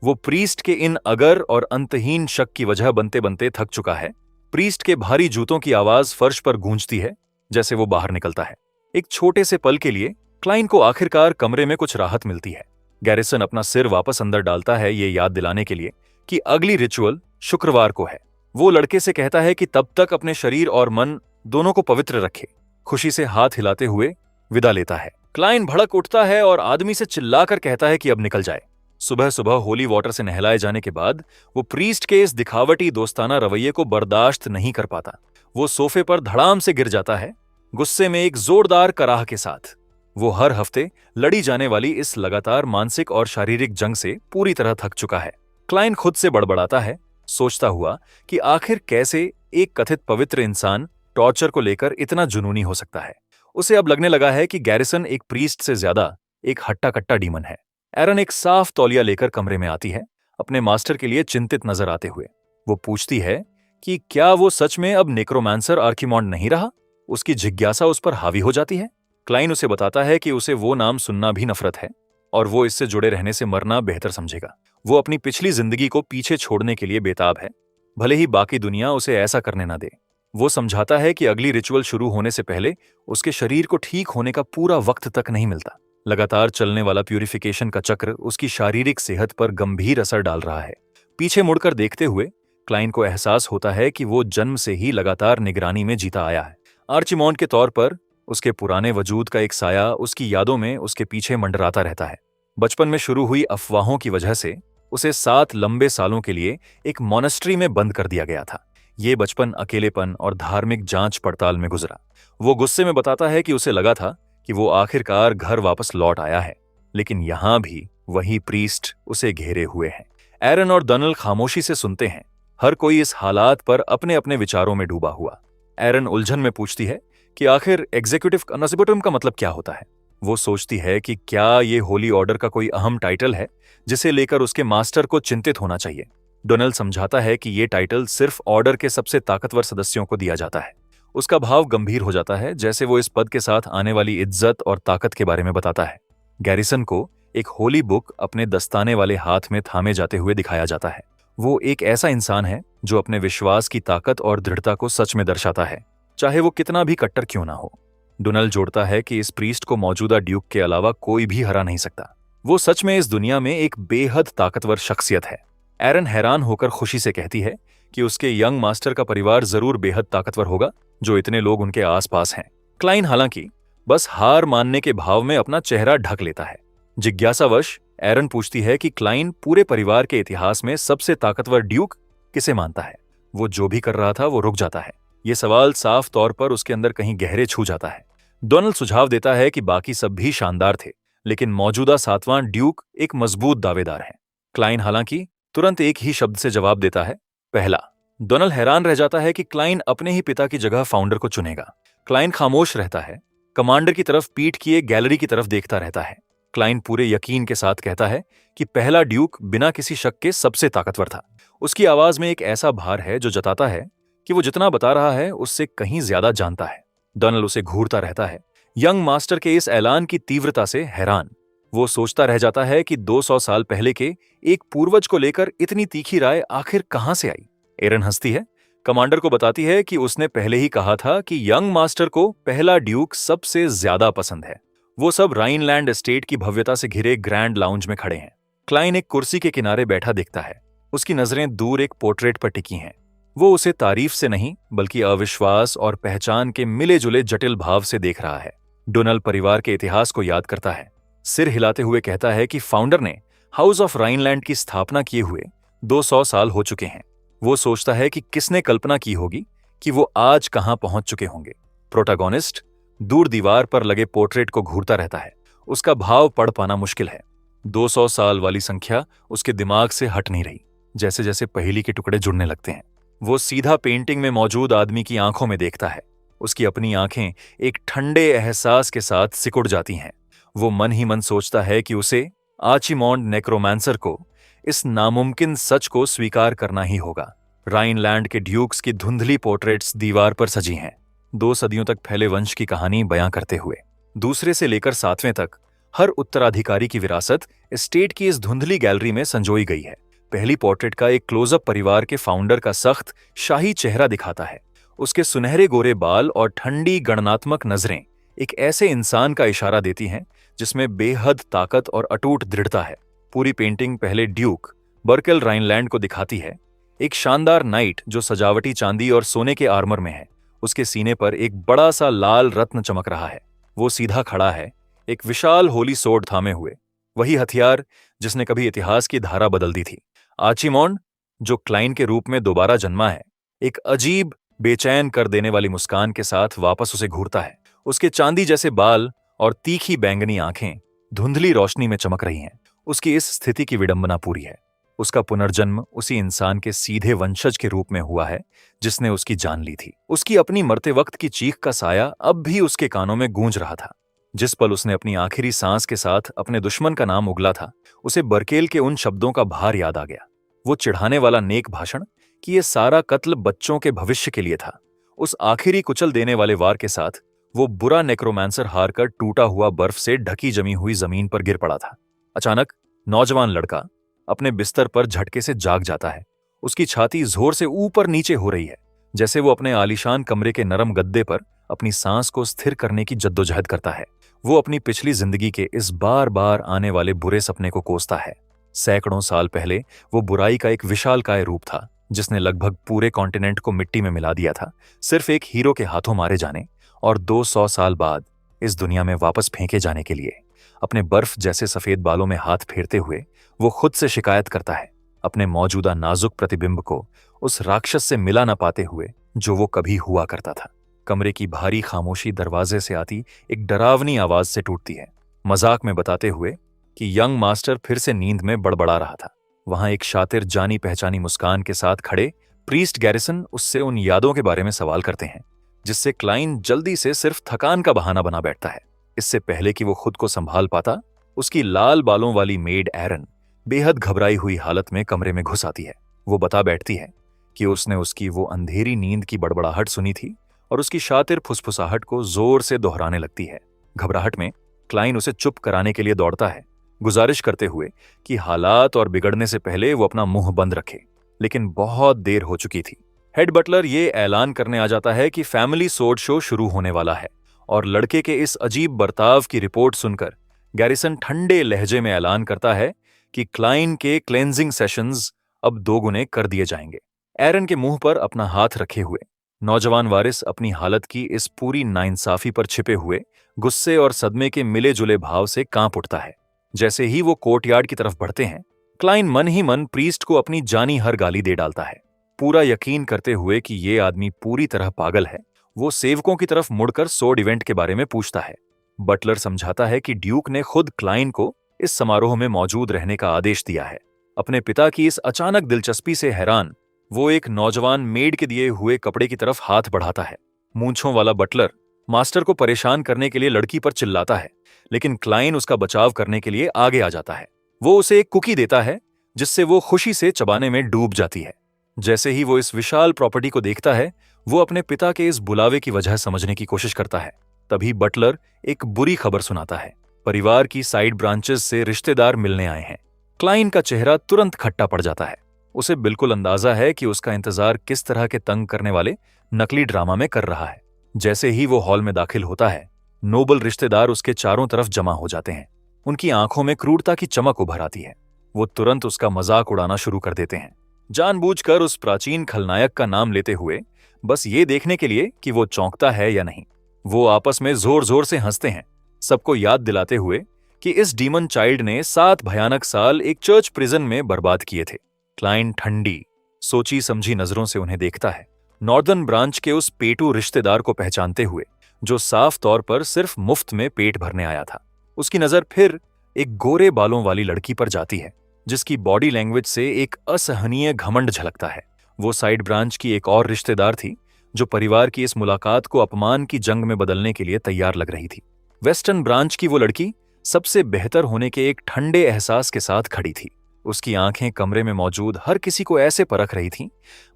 वो प्रीस्ट के इन अगर और अंतहीन शक की वजह बनते बनते थक चुका है। प्रीस्ट के भारी जूतों की आवाज फर्श पर गूंजती है जैसे वो बाहर निकलता है। एक छोटे से पल के लिए क्लाइन को आखिरकार कमरे में कुछ राहत मिलती है। गैरिसन अपना सिर वापस अंदर डालता है, ये याद दिलाने के लिए कि अगली रिचुअल शुक्रवार को है। वो लड़के से कहता है कि तब तक अपने शरीर और मन दोनों को पवित्र रखे। खुशी से हाथ हिलाते हुए विदा लेता है। क्लाइन भड़क उठता है और आदमी से चिल्लाकर कहता है कि अब निकल जाए। सुबह सुबह होली वाटर से नहलाए जाने के बाद वो प्रीस्ट के इस दिखावटी दोस्ताना रवैये को बर्दाश्त नहीं कर पाता। वो सोफे पर धड़ाम से गिर जाता है, गुस्से में एक जोरदार कराह के साथ। वो हर हफ्ते लड़ी जाने वाली इस लगातार मानसिक और शारीरिक जंग से पूरी तरह थक चुका है। क्लाइन खुद से बड़बड़ाता है, सोचता हुआ कि आखिर कैसे एक कथित पवित्र इंसान टॉर्चर को लेकर इतना जुनूनी हो सकता है। उसे अब लगने लगा है कि गैरिसन एक प्रीस्ट से ज्यादा एक हट्टा कट्टा डीमन है। एरन एक साफ तौलिया लेकर कमरे में आती है, अपने मास्टर के लिए चिंतित नजर आते हुए। वो पूछती है कि क्या वो सच में अब नेक्रोमांसर आर्किमॉन्ड नहीं रहा। उसकी जिज्ञासा उस पर हावी हो जाती है। क्लाइन उसे बताता है कि उसे वो नाम सुनना भी नफरत है और वो इससे जुड़े रहने से मरना बेहतर समझेगा। वो अपनी पिछली जिंदगी को पीछे छोड़ने के लिए बेताब है, भले ही बाकी दुनिया उसे ऐसा करने ना दे। वो समझाता है कि अगली रिचुअल शुरू होने से पहले उसके शरीर को ठीक होने का पूरा वक्त तक नहीं मिलता। लगातार चलने वाला प्यूरिफिकेशन का चक्र उसकी शारीरिक सेहत पर गंभीर असर डाल रहा है। पीछे मुड़कर देखते हुए क्लाइन को एहसास होता है कि वो जन्म से ही लगातार निगरानी में जीता आया है। आर्चिमॉन्ड के तौर पर उसके पुराने वजूद का एक साया उसकी यादों में उसके पीछे मंडराता रहता है। बचपन में शुरू हुई अफवाहों की वजह से उसे 7 लंबे सालों के लिए एक मॉनेस्ट्री में बंद कर दिया गया था। ये बचपन अकेलेपन और धार्मिक जांच पड़ताल में गुजरा। वो गुस्से में बताता है कि उसे लगा था कि वो आखिरकार घर वापस लौट आया है, लेकिन यहां भी वही प्रीस्ट उसे घेरे हुए हैं। एरन और डनल खामोशी से सुनते हैं, हर कोई इस हालात पर अपने अपने विचारों में डूबा हुआ। एरन उलझन में पूछती है कि आखिर एग्जीक्यूटिव कॉन्सिक्यूटिव का मतलब क्या होता है। वो सोचती है कि क्या ये होली ऑर्डर का कोई अहम टाइटल है जिसे लेकर उसके मास्टर को चिंतित होना चाहिए। डोनाल्ड समझाता है कि ये टाइटल सिर्फ ऑर्डर के सबसे ताकतवर सदस्यों को दिया जाता है। उसका भाव गंभीर हो जाता है, जैसे वो इस पद के साथ आने वाली इज्जत और ताकत के बारे में बताता है। गैरिसन को एक होली बुक अपने दस्ताने वाले हाथ में थामे जाते हुए दिखाया जाता है। वो एक ऐसा इंसान है जो अपने विश्वास की ताकत और दृढ़ता को सच में दर्शाता है, चाहे वो कितना भी कट्टर क्यों ना हो। डोनाल्ड जोड़ता है कि इस प्रीस्ट को मौजूदा ड्यूक के अलावा कोई भी हरा नहीं सकता। वो सच में इस दुनिया में एक बेहद ताकतवर शख्सियत है। एरन हैरान होकर खुशी से कहती है कि उसके यंग मास्टर का परिवार जरूर बेहद ताकतवर होगा, जो इतने लोग उनके आसपास हैं। क्लाइन हालांकि बस हार मानने के भाव में अपना चेहरा ढक लेता है। जिज्ञासावश एरन पूछती है कि क्लाइन पूरे परिवार के इतिहास में सबसे ताकतवर ड्यूक किसे मानता है। वो जो भी कर रहा था वो रुक जाता है। ये सवाल साफ तौर पर उसके अंदर कहीं गहरे छू जाता है। डोनाल्ड सुझाव देता है कि बाकी सब भी शानदार थे, लेकिन मौजूदा 7वां ड्यूक एक मजबूत दावेदार है। क्लाइन हालांकि तुरंत एक ही शब्द से जवाब देता है, पहला। डोनाल्ड हैरान रह जाता है कि क्लाइन अपने ही पिता की जगह फाउंडर को चुनेगा। क्लाइन खामोश रहता है, कमांडर की तरफ पीठ किए गैलरी की तरफ देखता रहता है। क्लाइन पूरे यकीन के साथ कहता है कि पहला ड्यूक बिना किसी शक के सबसे ताकतवर था। उसकी आवाज में एक ऐसा भार है जो जताता है कि वो जितना बता रहा है उससे कहीं ज्यादा जानता है। डोनाल्ड उसे घूरता रहता है, यंग मास्टर के इस ऐलान की तीव्रता से हैरान। वो सोचता रह जाता है कि 200 साल पहले के एक पूर्वज को लेकर इतनी तीखी राय आखिर कहां से आई। एरन हंसती है, कमांडर को बताती है कि उसने पहले ही कहा था कि यंग मास्टर को पहला ड्यूक सबसे ज्यादा पसंद है। वो सब राइनलैंड एस्टेट की भव्यता से घिरे ग्रैंड लाउंज में खड़े हैं। क्लाइन एक कुर्सी के किनारे बैठा दिखता है। उसकी नजरें दूर एक पोर्ट्रेट पर टिकी हैं। वो उसे तारीफ से नहीं बल्कि अविश्वास और पहचान के मिले जुले जटिल भाव से देख रहा है। डोनाल्ड परिवार के इतिहास को याद करता है, सिर हिलाते हुए कहता है कि फाउंडर ने हाउस ऑफ राइनलैंड की स्थापना किए हुए 200 साल हो चुके हैं। वो सोचता है कि किसने कल्पना की होगी कि वो आज कहां पहुंच चुके होंगे। प्रोटैगोनिस्ट दूर दीवार पर लगे पोर्ट्रेट को घूरता रहता है। उसका भाव पढ़ पाना मुश्किल है। 200 साल वाली संख्या उसके दिमाग से हट नहीं रही। जैसे जैसे पहेली के टुकड़े जुड़ने लगते हैं, वो सीधा पेंटिंग में मौजूद आदमी की आंखों में देखता है। उसकी अपनी आंखें एक ठंडे एहसास के साथ सिकुड़ जाती हैं। वो मन ही मन सोचता है कि उसे आर्चिमॉन्ड नेक्रोमांसर को इस नामुमकिन सच को स्वीकार करना ही होगा। राइनलैंड के ड्यूक्स की धुंधली पोर्ट्रेट्स दीवार पर सजी हैं, 2 सदियों तक फैले वंश की कहानी बयां करते हुए। दूसरे से लेकर 7वें तक हर उत्तराधिकारी की विरासत एस्टेट की इस धुंधली गैलरी में संजोई गई है। पहली पोर्ट्रेट का एक क्लोजअप परिवार के फाउंडर का सख्त शाही चेहरा दिखाता है। उसके सुनहरे गोरे बाल और ठंडी गणनात्मक नजरें एक ऐसे इंसान का इशारा देती हैं जिसमें बेहद ताकत और अटूट दृढ़ता है। पूरी पेंटिंग पहले ड्यूक बर्केल राइनलैंड को दिखाती है, एक शानदार नाइट जो सजावटी चांदी और सोने के आर्मर में है। उसके सीने पर एक बड़ा सा लाल रत्न चमक रहा है। वो सीधा खड़ा है, एक विशाल होली सोर्ड थामे हुए, वही हथियार जिसने कभी इतिहास की धारा बदल दी थी। आर्चिमॉन्ड जो क्लाइन के रूप में दोबारा जन्मा है, एक अजीब बेचैन कर देने वाली मुस्कान के साथ वापस उसे घूरता है। उसके चांदी जैसे बाल और तीखी बैंगनी आंखें धुंधली रोशनी में चमक रही हैं। उसकी इस स्थिति की विडंबना पूरी है। उसका पुनर्जन्म उसी इंसान के सीधे वंशज के रूप में हुआ है जिसने उसकी जान ली थी। उसकी अपनी मरते वक्त की चीख का साया अब भी उसके कानों में गूंज रहा था। जिस पल उसने अपनी आखिरी सांस के साथ अपने दुश्मन का नाम उगला था, उसे बर्केल के उन शब्दों का भार याद आ गया। वो चिढ़ाने वाला नेक भाषण कि ये सारा कत्ल बच्चों के भविष्य के लिए था। उस आखिरी कुचल देने वाले वार के साथ वो बुरा नेक्रोमांसर हारकर टूटा हुआ बर्फ से ढकी जमी हुई जमीन पर गिर पड़ा था। अचानक नौजवान लड़का अपने बिस्तर पर झटके से जाग जाता है। उसकी छाती जोर से ऊपर नीचे हो रही है, जैसे वो अपने आलीशान कमरे के नरम गद्दे पर अपनी सांस को स्थिर करने की जद्दोजहद करता है। वो अपनी पिछली जिंदगी के इस बार बार आने वाले बुरे सपने को कोसता है। सैकड़ों साल पहले वो बुराई का एक विशालकाय रूप था जिसने लगभग पूरे कॉन्टिनेंट को मिट्टी में मिला दिया था, सिर्फ एक हीरो के हाथों मारे जाने और 200 साल बाद इस दुनिया में वापस फेंके जाने के लिए। अपने बर्फ जैसे सफेद बालों में हाथ फेरते हुए वो खुद से शिकायत करता है, अपने मौजूदा नाजुक प्रतिबिंब को उस राक्षस से मिला न पाते हुए जो वो कभी हुआ करता था। कमरे की भारी खामोशी दरवाजे से आती एक डरावनी आवाज से टूटती है, मजाक में बताते हुए कि यंग मास्टर फिर से नींद में बड़बड़ा रहा था। वहां एक शातिर जानी पहचानी मुस्कान के साथ खड़े प्रीस्ट गैरिसन उससे उन यादों के बारे में सवाल करते हैं जिससे क्लाइन जल्दी से सिर्फ थकान का बहाना बना बैठता है। इससे पहले कि वो खुद को संभाल पाता, उसकी लाल बालों वाली मेड एरन बेहद घबराई हुई हालत में कमरे में घुस आती है। वो बता बैठती है कि उसने उसकी वो अंधेरी नींद की बड़बड़ाहट सुनी थी और उसकी शातिर फुसफुसाहट को जोर से दोहराने लगती है। घबराहट में क्लाइन उसे चुप कराने के लिए दौड़ता है, गुजारिश करते हुए कि हालात और बिगड़ने से पहले वो अपना मुंह बंद रखे, लेकिन बहुत देर हो चुकी थी। हेड बटलर ये ऐलान करने आ जाता है कि फैमिली सोर्ड शो शुरू होने वाला है और लड़के के इस अजीब बर्ताव की रिपोर्ट सुनकर गैरिसन ठंडे लहजे में ऐलान करता है कि क्लाइन के क्लेंजिंग सेशंस अब 2 गुने कर दिए जाएंगे। एरन के मुंह पर अपना हाथ रखे हुए नौजवान वारिस अपनी हालत की इस पूरी नाइंसाफी पर छिपे हुए गुस्से और सदमे के मिले जुले भाव से कांप उठता है। जैसे ही वो कोर्टयार्ड की तरफ बढ़ते हैं, क्लाइन मन ही मन प्रीस्ट को अपनी जानी हर गाली दे डालता है। पूरा यकीन करते हुए कि ये आदमी पूरी तरह पागल है, वो सेवकों की तरफ मुड़कर सोड इवेंट के बारे में पूछता है। बटलर समझाता है कि ड्यूक ने खुद क्लाइन को इस समारोह में मौजूद रहने का आदेश दिया है। अपने पिता की इस अचानक दिलचस्पी से हैरान, वो एक नौजवान मेड के दिए हुए कपड़े की तरफ हाथ बढ़ाता है। मूंछों वाला बटलर मास्टर को परेशान करने के लिए लड़की पर चिल्लाता है, लेकिन क्लाइन उसका बचाव करने के लिए आगे आ जाता है। वो उसे एक कुकी देता है, जिससे वो खुशी से चबाने में डूब जाती है। जैसे ही वो इस विशाल प्रॉपर्टी को देखता है, वो अपने पिता के इस बुलावे की वजह समझने की कोशिश करता है। तभी बटलर एक बुरी खबर सुनाता है। परिवार की साइड ब्रांचेस से रिश्तेदार मिलने आए हैं। क्लाइन का चेहरा तुरंत खट्टा पड़ जाता है। उसे बिल्कुल अंदाजा है कि उसका इंतजार किस तरह के तंग करने वाले नकली ड्रामा में कर रहा है। जैसे ही वो हॉल में दाखिल होता है, नोबल रिश्तेदार उसके चारों तरफ जमा हो जाते हैं। उनकी आंखों में क्रूरता की चमक उभर आती है। वो तुरंत उसका मजाक उड़ाना शुरू कर देते हैं, जानबूझकर उस प्राचीन खलनायक का नाम लेते हुए, बस ये देखने के लिए कि वो चौंकता है या नहीं। वो आपस में जोर जोर से हंसते हैं, सबको याद दिलाते हुए कि इस डीमन चाइल्ड ने 7 भयानक साल एक चर्च प्रिजन में बर्बाद किए थे। क्लाइन ठंडी, सोची समझी नजरों से उन्हें देखता है, नॉर्दर्न ब्रांच के उस पेटू रिश्तेदार को पहचानते हुए जो साफ तौर पर सिर्फ मुफ्त में पेट भरने आया था। उसकी नजर फिर एक गोरे बालों वाली लड़की पर जाती है, जिसकी बॉडी लैंग्वेज से एक असहनीय घमंड झलकता है। वो साइड ब्रांच की एक और रिश्तेदार थी, जो परिवार की इस मुलाकात को अपमान की जंग में बदलने के लिए तैयार लग रही थी। वेस्टर्न ब्रांच की वो लड़की सबसे बेहतर होने के एक ठंडे एहसास के साथ खड़ी थी। उसकी आंखें कमरे में मौजूद हर किसी को ऐसे परख रही थीं,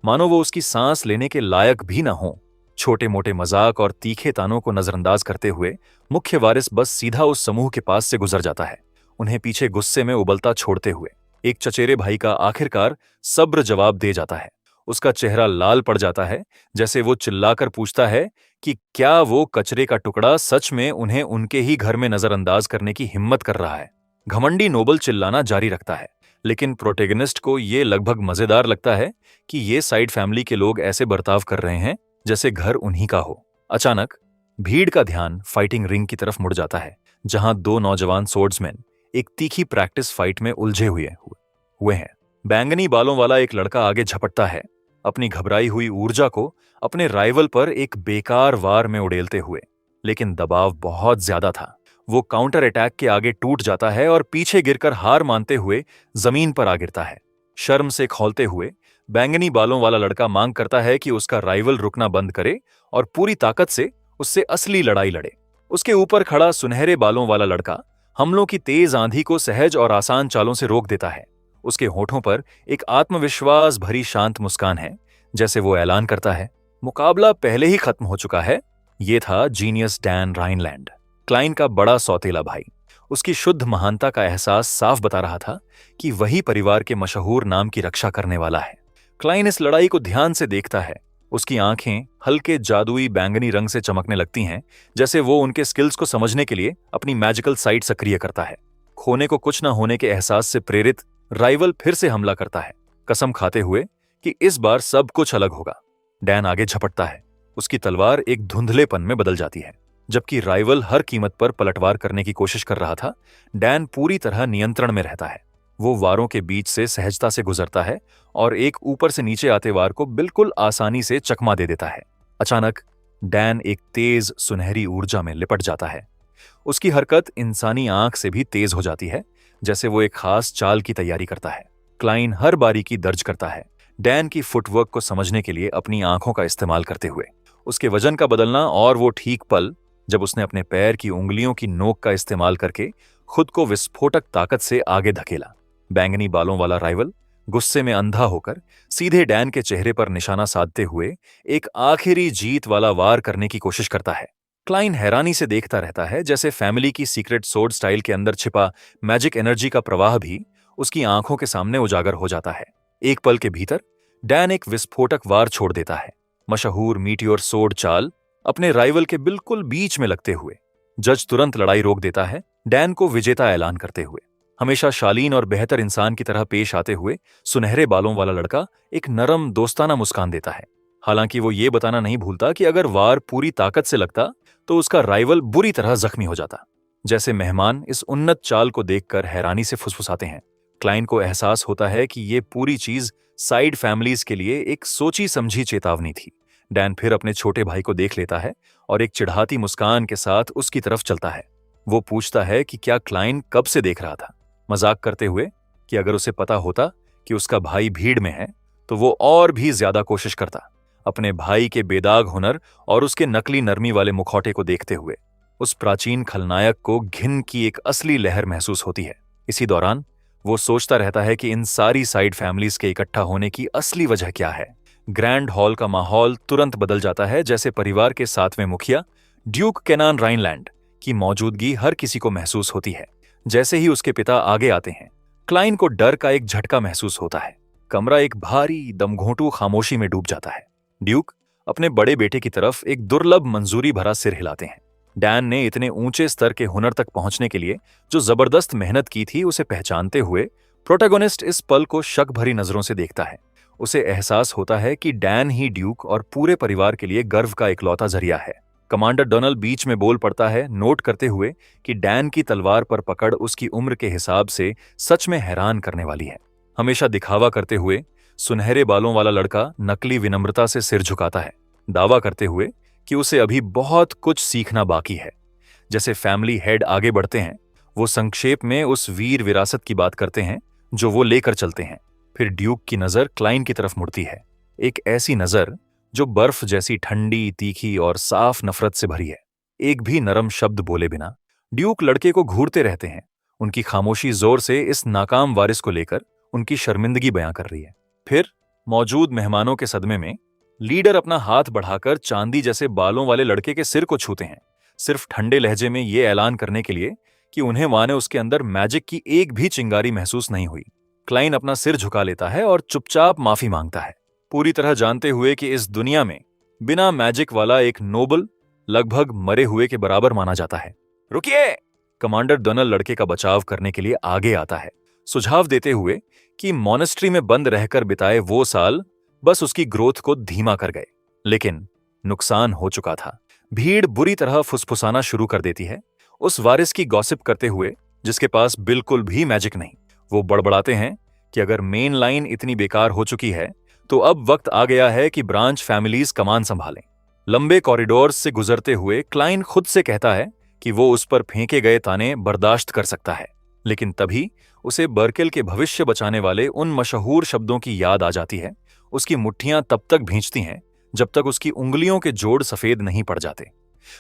मानो वो उसकी सांस लेने के लायक भी न हो। छोटे मोटे मजाक और तीखे तानों को नजरअंदाज करते हुए मुख्य वारिस बस सीधा उस समूह के पास से गुजर जाता है, उन्हें पीछे गुस्से में उबलता छोड़ते हुए। एक चचेरे भाई का आखिरकार सब्र जवाब दे जाता है। उसका चेहरा लाल पड़ जाता है, जैसे वो चिल्लाकर पूछता है कि क्या वो कचरे का टुकड़ा सच में उन्हें उनके ही घर में नजरअंदाज करने की हिम्मत कर रहा है। घमंडी नोबल चिल्लाना जारी रखता है, लेकिन प्रोटेगनिस्ट को ये लगभग मजेदार लगता है कि ये साइड फैमिली के लोग ऐसे बर्ताव कर रहे हैं जैसे घर उन्हीं का हो। अचानक भीड़ का ध्यान फाइटिंग रिंग की तरफ मुड़ जाता है, जहां 2 नौजवान सोर्ड्समैन एक तीखी प्रैक्टिस फाइट में उलझे हुए हैं। बैंगनी बालों वाला एक लड़का आगे झपटता है, अपनी घबराई हुई ऊर्जा को अपने राइवल पर एक बेकार वार में उड़ेलते हुए, लेकिन दबाव बहुत ज्यादा था। वो काउंटर अटैक के आगे टूट जाता है और पीछे गिरकर हार मानते हुए जमीन पर आ गिरता है। शर्म से खौलते हुए बैंगनी बालों वाला लड़का मांग करता है कि उसका राइवल रुकना बंद करे और पूरी ताकत से उससे असली लड़ाई लड़े। उसके ऊपर खड़ा सुनहरे बालों वाला लड़का हमलों की तेज आंधी को सहज और आसान चालों से रोक देता है। उसके होठों पर एक आत्मविश्वास भरी शांत मुस्कान है, जैसे वो ऐलान करता है, मुकाबला पहले ही खत्म हो चुका है। ये था जीनियस डैन राइनलैंड, क्लाइन का बड़ा सौतेला भाई। उसकी शुद्ध महानता का एहसास साफ बता रहा था कि वही परिवार के मशहूर नाम की रक्षा करने वाला है। क्लाइन इस लड़ाई को ध्यान से देखता है। उसकी आंखें हल्के जादुई बैंगनी रंग से चमकने लगती हैं, जैसे वो उनके स्किल्स को समझने के लिए अपनी मैजिकल साइट सक्रिय करता है। खोने को कुछ न होने के एहसास से प्रेरित राइवल फिर से हमला करता है, कसम खाते हुए कि इस बार सब कुछ अलग होगा। डैन आगे झपटता है, उसकी तलवार एक धुंधलेपन में बदल जाती है। जबकि राइवल हर कीमत पर पलटवार करने की कोशिश कर रहा था, डैन पूरी तरह नियंत्रण में रहता है। वो वारों के बीच से सहजता से गुजरता है और एक ऊपर से नीचे आते वार को बिल्कुल आसानी से चकमा दे देता है। अचानक डैन एक तेज सुनहरी ऊर्जा में लिपट जाता है। उसकी हरकत इंसानी आंख से भी तेज हो जाती है, जैसे वो एक खास चाल की तैयारी करता है। क्लाइन हर बारीकी दर्ज करता है, डैन की फुटवर्क को समझने के लिए अपनी आंखों का इस्तेमाल करते हुए। उसके वजन का बदलना और वो ठीक पल जब उसने अपने पैर की उंगलियों की नोक का इस्तेमाल करके खुद को विस्फोटक ताकत से आगे धकेला। बैंगनी बालों वाला राइवल गुस्से में अंधा होकर सीधे डैन के चेहरे पर निशाना साधते हुए एक आखिरी जीत वाला वार करने की कोशिश करता है। क्लाइन हैरानी से देखता रहता है जैसे फैमिली की सीक्रेट सोर्ड स्टाइल के अंदर छिपा मैजिक एनर्जी का प्रवाह भी उसकी आंखों के सामने उजागर हो जाता है। एक पल के भीतर डैन एक विस्फोटक वार छोड़ देता है, मशहूर मीटियोर सोर्ड चाल अपने राइवल के बिल्कुल बीच में लगते हुए। जज तुरंत लड़ाई रोक देता है, डैन को विजेता ऐलान करते हुए। हमेशा शालीन और बेहतर इंसान की तरह पेश आते हुए सुनहरे बालों वाला लड़का एक नरम दोस्ताना मुस्कान देता है। हालांकि वो ये बताना नहीं भूलता कि अगर वार पूरी ताकत से लगता तो उसका राइवल बुरी तरह जख्मी हो जाता। जैसे मेहमान इस उन्नत चाल को देखकर हैरानी से फुसफुसाते हैं, क्लाइन को एहसास होता है कि ये पूरी चीज साइड फैमिलीज के लिए एक सोची समझी चेतावनी थी। डैन फिर अपने छोटे भाई को देख लेता है और एक चिढ़ाती मुस्कान के साथ उसकी तरफ चलता है। वो पूछता है कि क्या क्लाइन कब से देख रहा था, मजाक करते हुए कि अगर उसे पता होता कि उसका भाई भीड़ में है तो वो और भी ज्यादा कोशिश करता। अपने भाई के बेदाग हुनर और उसके नकली नरमी वाले मुखौटे को देखते हुए उस प्राचीन खलनायक को घिन की एक असली लहर महसूस होती है। इसी दौरान वो सोचता रहता है कि इन सारी साइड फैमिलीज के इकट्ठा होने की असली वजह क्या है। ग्रैंड हॉल का माहौल तुरंत बदल जाता है जैसे परिवार के 7वें मुखिया ड्यूक केनान राइनलैंड की मौजूदगी हर किसी को महसूस होती है। जैसे ही उसके पिता आगे आते हैं, क्लाइन को डर का एक झटका महसूस होता है। कमरा एक भारी दमघोंटू खामोशी में डूब जाता है। ड्यूक अपने बड़े बेटे की तरफ एक दुर्लभ मंजूरी भरा सिर हिलाते हैं। डैन ने इतने ऊंचे स्तर के हुनर तक पहुंचने के लिए जो जबरदस्त मेहनत की थी उसे पहचानते हुए प्रोटैगोनिस्ट इस पल को शक भरी नजरों से देखता है। उसे एहसास होता है कि डैन ही ड्यूक और पूरे परिवार के लिए गर्व का इकलौता जरिया है। कमांडर डोनल बीच में बोल पड़ता है, नोट करते हुए कि डैन की तलवार पर पकड़ उसकी उम्र के हिसाब से सच में हैरान करने वाली है। हमेशा दिखावा करते हुए सुनहरे बालों वाला लड़का नकली विनम्रता से सिर झुकाता है, दावा करते हुए कि उसे अभी बहुत कुछ सीखना बाकी है। जैसे फैमिली हेड आगे बढ़ते हैं, वो संक्षेप में उस वीर विरासत की बात करते हैं जो वो लेकर चलते हैं। फिर ड्यूक की नजर क्लाइन की तरफ मुड़ती है, एक ऐसी नजर जो बर्फ जैसी ठंडी, तीखी और साफ नफरत से भरी है। एक भी नरम शब्द बोले बिना ड्यूक लड़के को घूरते रहते हैं। उनकी खामोशी जोर से इस नाकाम वारिस को लेकर उनकी शर्मिंदगी बयां कर रही है। फिर मौजूद मेहमानों के सदमे में लीडर अपना हाथ बढ़ाकर चांदी जैसे बालों वाले लड़के के सिर को छूते हैं, सिर्फ ठंडे लहजे में ये ऐलान करने के लिए कि उन्हें माने उसके अंदर मैजिक की एक भी चिंगारी महसूस नहीं हुई। क्लाइन अपना सिर झुका लेता है और चुपचाप माफी मांगता है, पूरी तरह जानते हुए कि इस दुनिया में बिना मैजिक वाला एक नोबल लगभग मरे हुए के बराबर माना जाता है। रुकिए! कमांडर डोनल लड़के का बचाव करने के लिए आगे आता है, सुझाव देते हुए कि मॉनेस्ट्री में बंद रहकर बिताए वो साल बस उसकी ग्रोथ को धीमा कर गए। लेकिन नुकसान हो चुका था। भीड़ बुरी तरह फुसफुसाना शुरू कर देती है, उस वारिस की गॉसिप करते हुए जिसके पास बिल्कुल भी मैजिक नहीं। वो बड़बड़ाते हैं कि अगर मेन लाइन इतनी बेकार हो चुकी है तो अब वक्त आ गया है कि ब्रांच फैमिलीज कमान संभालें। लंबे कॉरिडोर्स से गुजरते हुए क्लाइन खुद से कहता है कि वो उस पर फेंके गए ताने बर्दाश्त कर सकता है, लेकिन तभी उसे बर्किल के भविष्य बचाने वाले उन मशहूर शब्दों की याद आ जाती है। उसकी मुट्ठियां तब तक भींचती हैं जब तक उसकी उंगलियों के जोड़ सफेद नहीं पड़ जाते।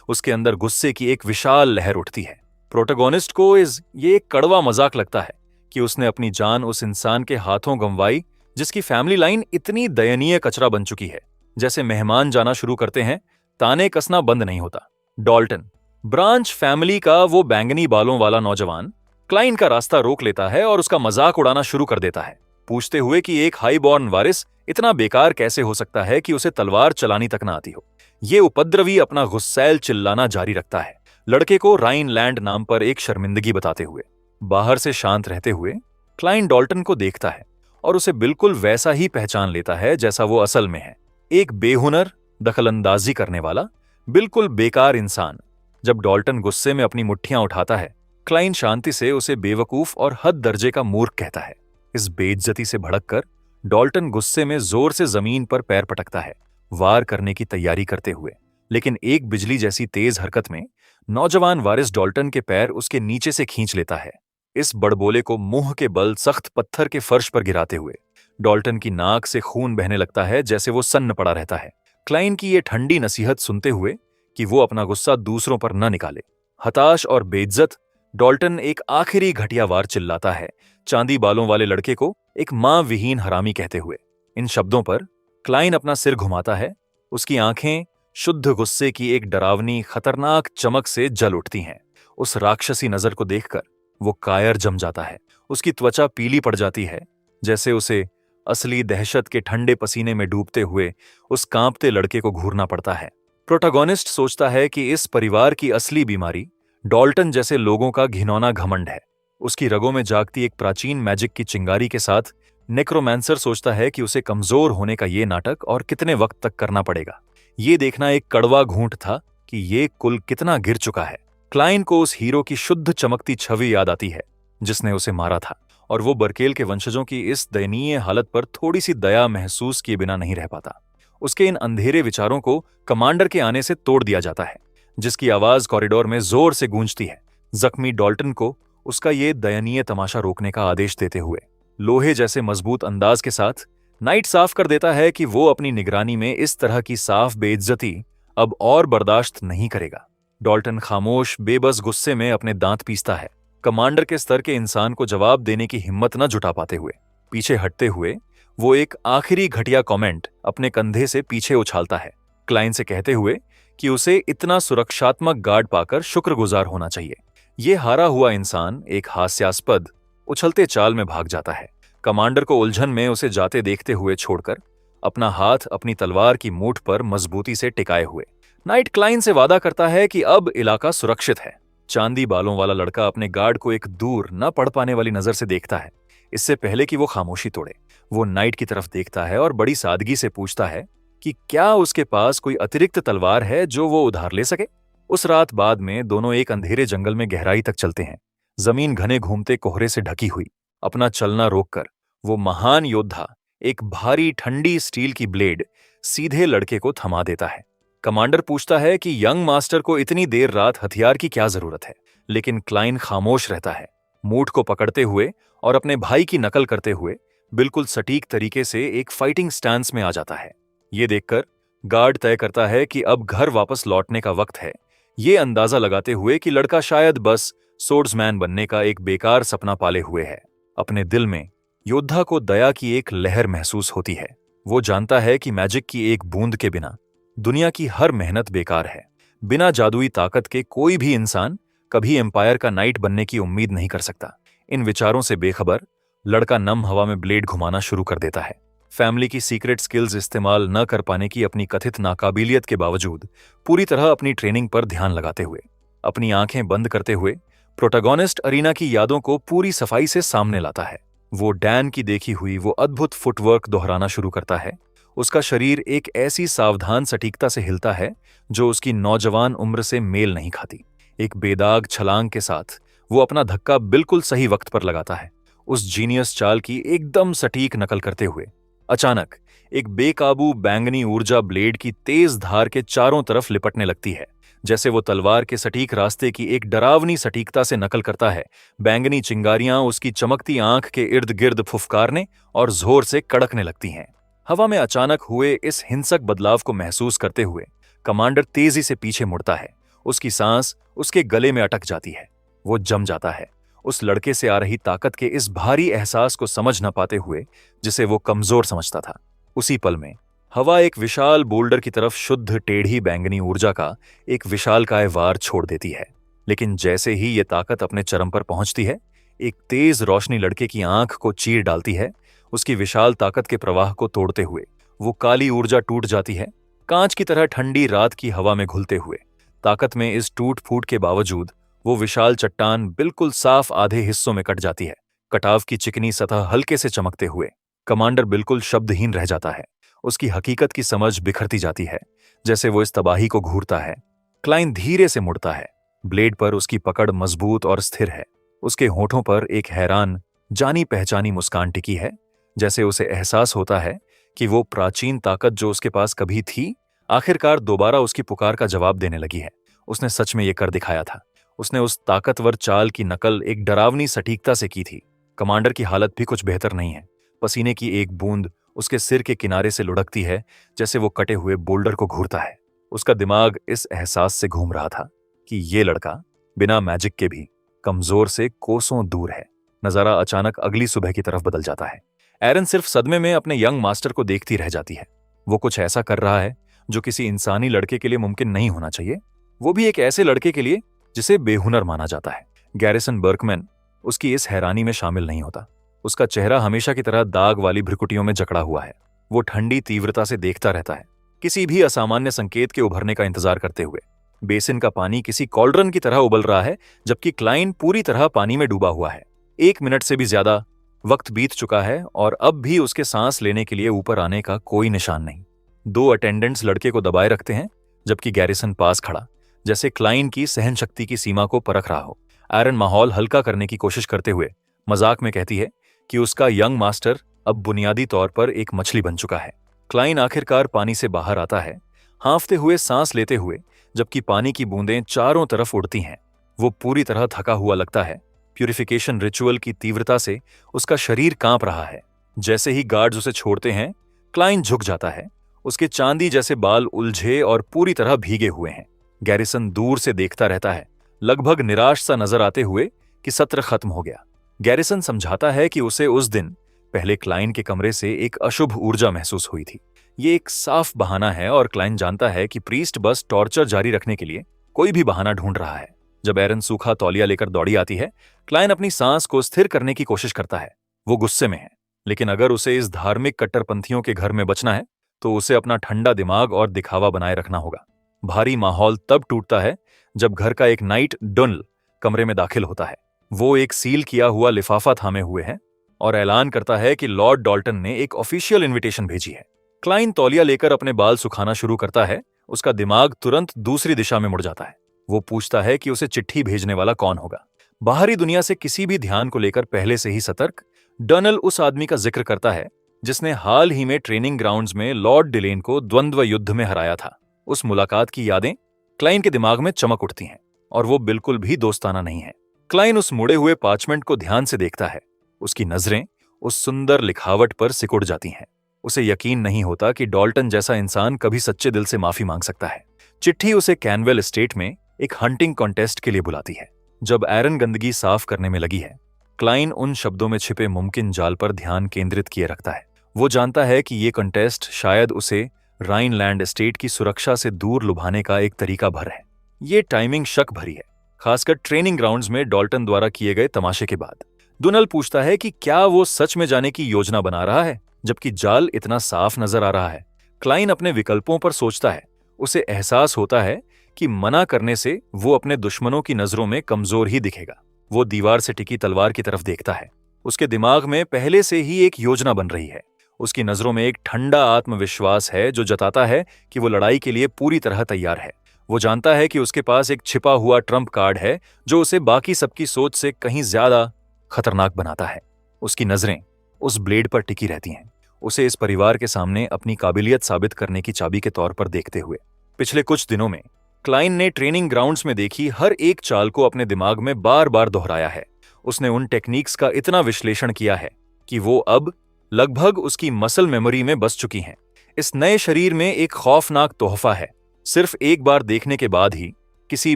उसके अंदर गुस्से की एक विशाल लहर उठती है। प्रोटैगोनिस्ट को ये एक कड़वा मजाक लगता है कि उसने अपनी जान उस इंसान के हाथों गंवाई जिसकी फैमिली लाइन इतनी दयनीय कचरा बन चुकी है। जैसे मेहमान जाना शुरू करते हैं, ताने कसना बंद नहीं होता। डॉल्टन, ब्रांच फैमिली का वो बैंगनी बालों वाला नौजवान, क्लाइन का रास्ता रोक लेता है और उसका मजाक उड़ाना शुरू कर देता है, पूछते हुए कि एक हाईबॉर्न वारिस इतना बेकार कैसे हो सकता है कि उसे तलवार चलानी तक ना आती हो। ये उपद्रवी अपना गुस्सैल चिल्लाना जारी रखता है, लड़के को राइनलैंड नाम पर एक शर्मिंदगी बताते हुए। बाहर से शांत रहते हुए क्लाइन डॉल्टन को देखता है और उसे बिल्कुल वैसा ही पहचान लेता है जैसा वो असल में है, एक बेहुनर, दखलंदाजी करने वाला, बिल्कुल बेकार इंसान। जब डॉल्टन गुस्से में अपनी मुट्ठियां उठाता है, क्लाइन शांति से उसे बेवकूफ और हद दर्जे का मूर्ख कहता है। इस बेइज्जती से भड़ककर डॉल्टन गुस्से में जोर से जमीन पर पैर पटकता है, वार करने की तैयारी करते हुए। लेकिन एक बिजली जैसी तेज हरकत में नौजवान वारिस डॉल्टन के पैर उसके नीचे से खींच लेता है, इस बड़बोले को मुंह के बल सख्त पत्थर के फर्श पर गिराते हुए। डॉल्टन की नाक से खून बहने लगता है जैसे वो सन्न पड़ा रहता है। क्लाइन की ये ठंडी नसीहत सुनते हुए कि वो अपना गुस्सा दूसरों पर न निकाले, हताश और बेइज्जत डॉल्टन एक आखिरी घटिया वार चिल्लाता है, चांदी बालों वाले लड़के को एक मां विहीन हरामी कहते हुए। इन शब्दों पर क्लाइन अपना सिर घुमाता है। उसकी आंखें शुद्ध गुस्से की एक डरावनी खतरनाक चमक से जल उठती हैं। उस राक्षसी नजर को देखकर वो कायर जम जाता है। उसकी त्वचा पीली पड़ जाती है, जैसे उसे असली दहशत के ठंडे पसीने में डूबते हुए उस कांपते लड़के को घूरना पड़ता है। प्रोटैगनिस्ट सोचता है कि इस परिवार की असली बीमारी डॉल्टन जैसे लोगों का घिनौना घमंड है। उसकी रगों में जागती एक प्राचीन मैजिक की चिंगारी के साथ नेक्रोमैंसर सोचता है कि उसे कमजोर होने का ये नाटक और कितने वक्त तक करना पड़ेगा। ये देखना एक कड़वा घूंट था कि ये कुल कितना गिर चुका है। क्लाइन को उस हीरो की शुद्ध चमकती छवि याद आती है जिसने उसे मारा था, और वो बर्केल के वंशजों की इस दयनीय हालत पर थोड़ी सी दया महसूस किए बिना नहीं रह पाता। उसके इन अंधेरे विचारों को कमांडर के आने से तोड़ दिया जाता है, जिसकी आवाज कॉरिडोर में जोर से गूंजती है, जख्मी डॉल्टन को उसका ये दयनीय तमाशा रोकने का आदेश देते हुए। लोहे जैसे मजबूत अंदाज के साथ नाइट साफ कर देता है कि वो अपनी निगरानी में इस तरह की साफ बेइज्जती अब और बर्दाश्त नहीं करेगा। डॉल्टन खामोश बेबस गुस्से में अपने दांत पीसता है, कमांडर के स्तर के इंसान को जवाब देने की हिम्मत न जुटा पाते हुए। पीछे हटते हुए वो एक आखिरी घटिया कमेंट अपने कंधे से पीछे उछालता है, क्लाइन से कहते हुए कि उसे इतना सुरक्षात्मक गार्ड पाकर शुक्रगुजार होना चाहिए। ये हारा हुआ इंसान एक हास्यास्पद उछलते चाल में भाग जाता है, कमांडर को उलझन में उसे जाते देखते हुए छोड़कर, अपना हाथ अपनी तलवार की मूठ पर मजबूती से टिकाए हुए। नाइट क्लाइन से वादा करता है कि अब इलाका सुरक्षित है। चांदी बालों वाला लड़का अपने गार्ड को एक दूर न पढ़ पाने वाली नजर से देखता है। इससे पहले कि वो खामोशी तोड़े, वो नाइट की तरफ देखता है और बड़ी सादगी से पूछता है कि क्या उसके पास कोई अतिरिक्त तलवार है जो वो उधार ले सके। उस रात बाद में दोनों एक अंधेरे जंगल में गहराई तक चलते हैं। जमीन घने घूमते कोहरे से ढकी हुई। अपना चलना रोककर वो महान योद्धा एक भारी ठंडी स्टील की ब्लेड सीधे लड़के को थमा देता है। कमांडर पूछता है कि यंग मास्टर को इतनी देर रात हथियार की क्या जरूरत है, लेकिन क्लाइन खामोश रहता है, मूठ को पकड़ते हुए और अपने भाई की नकल करते हुए बिल्कुल सटीक तरीके से एक फाइटिंग स्टैंस में आ जाता है। ये देखकर गार्ड तय करता है कि अब घर वापस लौटने का वक्त है, ये अंदाजा लगाते हुए कि लड़का शायद बस सोर्ड्समैन बनने का एक बेकार सपना पाले हुए है। अपने दिल में योद्धा को दया की एक लहर महसूस होती है। वो जानता है कि मैजिक की एक बूंद के बिना दुनिया की हर मेहनत बेकार है। बिना जादुई ताकत के कोई भी इंसान कभी एम्पायर का नाइट बनने की उम्मीद नहीं कर सकता। इन विचारों से बेखबर लड़का नम हवा में ब्लेड घुमाना शुरू कर देता है। फैमिली की सीक्रेट स्किल्स इस्तेमाल न कर पाने की अपनी कथित नाकाबिलियत के बावजूद पूरी तरह अपनी ट्रेनिंग पर ध्यान लगाते हुए, अपनी आंखें बंद करते हुए प्रोटैगनिस्ट अरीना की यादों को पूरी सफाई से सामने लाता है। वो डैन की देखी हुई वो अद्भुत फुटवर्क दोहराना शुरू करता है। उसका शरीर एक ऐसी सावधान सटीकता से हिलता है जो उसकी नौजवान उम्र से मेल नहीं खाती। एक बेदाग छलांग के साथ वो अपना धक्का बिल्कुल सही वक्त पर लगाता है, उस जीनियस चाल की एकदम सटीक नकल करते हुए। अचानक एक बेकाबू बैंगनी ऊर्जा ब्लेड की तेज धार के चारों तरफ लिपटने लगती है, जैसे वो तलवार के सटीक रास्ते की एक डरावनी सटीकता से नकल करता है। बैंगनी चिंगारियां उसकी चमकती आंख के इर्द गिर्द फुफकारने और जोर से कड़कने लगती हैं। हवा में अचानक हुए इस हिंसक बदलाव को महसूस करते हुए कमांडर तेजी से पीछे मुड़ता है। उसकी सांस उसके गले में अटक जाती है। वो जम जाता है, उस लड़के से आ रही ताकत के इस भारी एहसास को समझ न पाते हुए जिसे वो कमजोर समझता था। उसी पल में हवा एक विशाल बोल्डर की तरफ शुद्ध टेढ़ी बैंगनी ऊर्जा का एक विशालकाय वार छोड़ देती है। लेकिन जैसे ही ये ताकत अपने चरम पर पहुंचती है, एक तेज रोशनी लड़के की आंख को चीर डालती है। उसकी विशाल ताकत के प्रवाह को तोड़ते हुए वो काली ऊर्जा टूट जाती है, कांच की तरह ठंडी रात की हवा में घुलते हुए। ताकत में इस टूट फूट के बावजूद वो विशाल चट्टान बिल्कुल साफ आधे हिस्सों में कट जाती है, कटाव की चिकनी सतह हल्के से चमकते हुए। कमांडर बिल्कुल शब्दहीन रह जाता है। उसकी हकीकत की समझ बिखरती जाती है जैसे वो इस तबाही को घूरता है। क्लाइन धीरे से मुड़ता है। ब्लेड पर उसकी पकड़ मजबूत और स्थिर है। उसके होठों पर एक हैरान जानी पहचानी मुस्कान टिकी है, जैसे उसे एहसास होता है कि वो प्राचीन ताकत जो उसके पास कभी थी, आखिरकार दोबारा उसकी पुकार का जवाब देने लगी है। उसने सच में ये कर दिखाया था। उसने उस ताकतवर चाल की नकल एक डरावनी सटीकता से की थी। कमांडर की हालत भी कुछ बेहतर नहीं है। पसीने की एक बूंद उसके सिर के किनारे से लुढ़कती है, जैसे वो कटे हुए बोल्डर को घूरता है। उसका दिमाग इस एहसास से घूम रहा था कि ये लड़का बिना मैजिक के भी कमजोर से कोसों दूर है। नजारा अचानक अगली सुबह की तरफ बदल जाता है। एरन सिर्फ सदमे में अपने यंग मास्टर को देखती रह जाती है। वो कुछ ऐसा कर रहा है जो किसी इंसानी लड़के के लिए मुमकिन नहीं होना चाहिए, वो भी एक ऐसे लड़के के लिए जिसे बेहुनर माना जाता है। गैरिसन बर्कमैन उसकी इस हैरानी में शामिल नहीं होता। उसका चेहरा हमेशा की तरह दाग वाली भ्रुकुटियों में जकड़ा हुआ है। वो ठंडी तीव्रता से देखता रहता है, किसी भी असामान्य संकेत के उभरने का इंतजार करते हुए। बेसिन का पानी किसी कॉल्ड्रन की तरह उबल रहा है, जबकि क्लाइन पूरी तरह पानी में डूबा हुआ है। 1 मिनट से भी ज्यादा वक्त बीत चुका है और अब भी उसके सांस लेने के लिए ऊपर आने का कोई निशान नहीं। 2 अटेंडेंट्स लड़के को दबाए रखते हैं, जबकि गैरिसन पास खड़ा, जैसे क्लाइन की सहन शक्ति की सीमा को परख रहा हो। एरन माहौल हल्का करने की कोशिश करते हुए मजाक में कहती है कि उसका यंग मास्टर अब बुनियादी तौर पर एक मछली बन चुका है। क्लाइन आखिरकार पानी से बाहर आता है, हांफते हुए सांस लेते हुए, जबकि पानी की बूंदें चारों तरफ उड़ती हैं। वो पूरी तरह थका हुआ लगता है। प्यूरिफिकेशन रिचुअल की तीव्रता से उसका शरीर कांप रहा है। जैसे ही गार्ड्स उसे छोड़ते हैं, क्लाइन झुक जाता है। उसके चांदी जैसे बाल उलझे और पूरी तरह भीगे हुए हैं। गैरिसन दूर से देखता रहता है, लगभग निराश सा नजर आते हुए कि सत्र खत्म हो गया। गैरिसन समझाता है कि उसे उस दिन पहले क्लाइन के कमरे से एक अशुभ ऊर्जा महसूस हुई थी। ये एक साफ बहाना है और क्लाइन जानता है कि प्रीस्ट बस टॉर्चर जारी रखने के लिए कोई भी बहाना ढूंढ रहा है। जब एरन सूखा तौलिया लेकर दौड़ी आती है, क्लाइन अपनी सांस को स्थिर करने की कोशिश करता है। वो गुस्से में है, लेकिन अगर उसे इस धार्मिक कट्टरपंथियों के घर में बचना है तो उसे अपना ठंडा दिमाग और दिखावा बनाए रखना होगा। भारी माहौल तब टूटता है जब घर का एक नाइट डोनल कमरे में दाखिल होता है। वो एक सील किया हुआ लिफाफा थामे हुए है और ऐलान करता है कि लॉर्ड डॉल्टन ने एक ऑफिशियल इनविटेशन भेजी है। क्लाइन तौलिया लेकर अपने बाल सुखाना शुरू करता है। उसका दिमाग तुरंत दूसरी दिशा में मुड़ जाता है। वो पूछता है कि उसे चिट्ठी भेजने वाला कौन होगा। बाहरी दुनिया से किसी भी ध्यान को लेकर पहले से ही सतर्क, डोनल उस आदमी का जिक्र करता है जिसने हाल ही में ट्रेनिंग ग्राउंड्स में लॉर्ड डिलेन को द्वंद्व युद्ध में हराया था। उस मुलाकात की यादें क्लाइन के दिमाग में चमक उठती हैं और वो बिल्कुल भी दोस्ताना नहीं है। क्लाइन उस मुड़े हुए पार्चमेंट को ध्यान से देखता है। उसकी नजरें उस सुंदर लिखावट पर सिकुड़ जाती हैं। उसे यकीन नहीं होता कि डॉल्टन जैसा इंसान कभी सच्चे दिल से माफी मांग सकता है। चिट्ठी उसे कैनवेल एस्टेट में एक हंटिंग कॉन्टेस्ट के लिए बुलाती है। जब एरन गंदगी साफ करने में लगी है, क्लाइन उन शब्दों में छिपे मुमकिन जाल पर ध्यान केंद्रित किए रखता है। वो जानता है कि ये कॉन्टेस्ट शायद उसे राइनलैंड एस्टेट की सुरक्षा से दूर लुभाने का एक तरीका भर है। ये टाइमिंग शक भरी है, खासकर ट्रेनिंग ग्राउंड्स में डॉल्टन द्वारा किए गए तमाशे के बाद। डोनल पूछता है कि क्या वो सच में जाने की योजना बना रहा है, जबकि जाल इतना साफ नजर आ रहा है। क्लाइन अपने विकल्पों पर सोचता है। उसे एहसास होता है कि मना करने से वो अपने दुश्मनों की नजरों में कमजोर ही दिखेगा। वो दीवार से टिकी तलवार की तरफ देखता है। उसके दिमाग में पहले से ही एक योजना बन रही है। उसकी नजरों में एक ठंडा आत्मविश्वास है जो जताता है कि वो लड़ाई के लिए पूरी तरह तैयार है। वो जानता है कि उसके पास एक छिपा हुआ ट्रम्प कार्ड है जो उसे बाकी सबकी सोच से कहीं ज्यादा खतरनाक बनाता है। उसकी नजरें उस ब्लेड पर टिकी रहती हैं, उसे इस परिवार के सामने अपनी काबिलियत साबित करने की चाबी के तौर पर देखते हुए। पिछले कुछ दिनों में क्लाइन ने ट्रेनिंग ग्राउंड्स में देखी हर एक चाल को अपने दिमाग में बार बार दोहराया है। उसने उन टेक्निक्स का इतना विश्लेषण किया है कि वो अब लगभग उसकी मसल मेमोरी में बस चुकी हैं। इस नए शरीर में एक खौफनाक तोहफा है। सिर्फ एक बार देखने के बाद ही किसी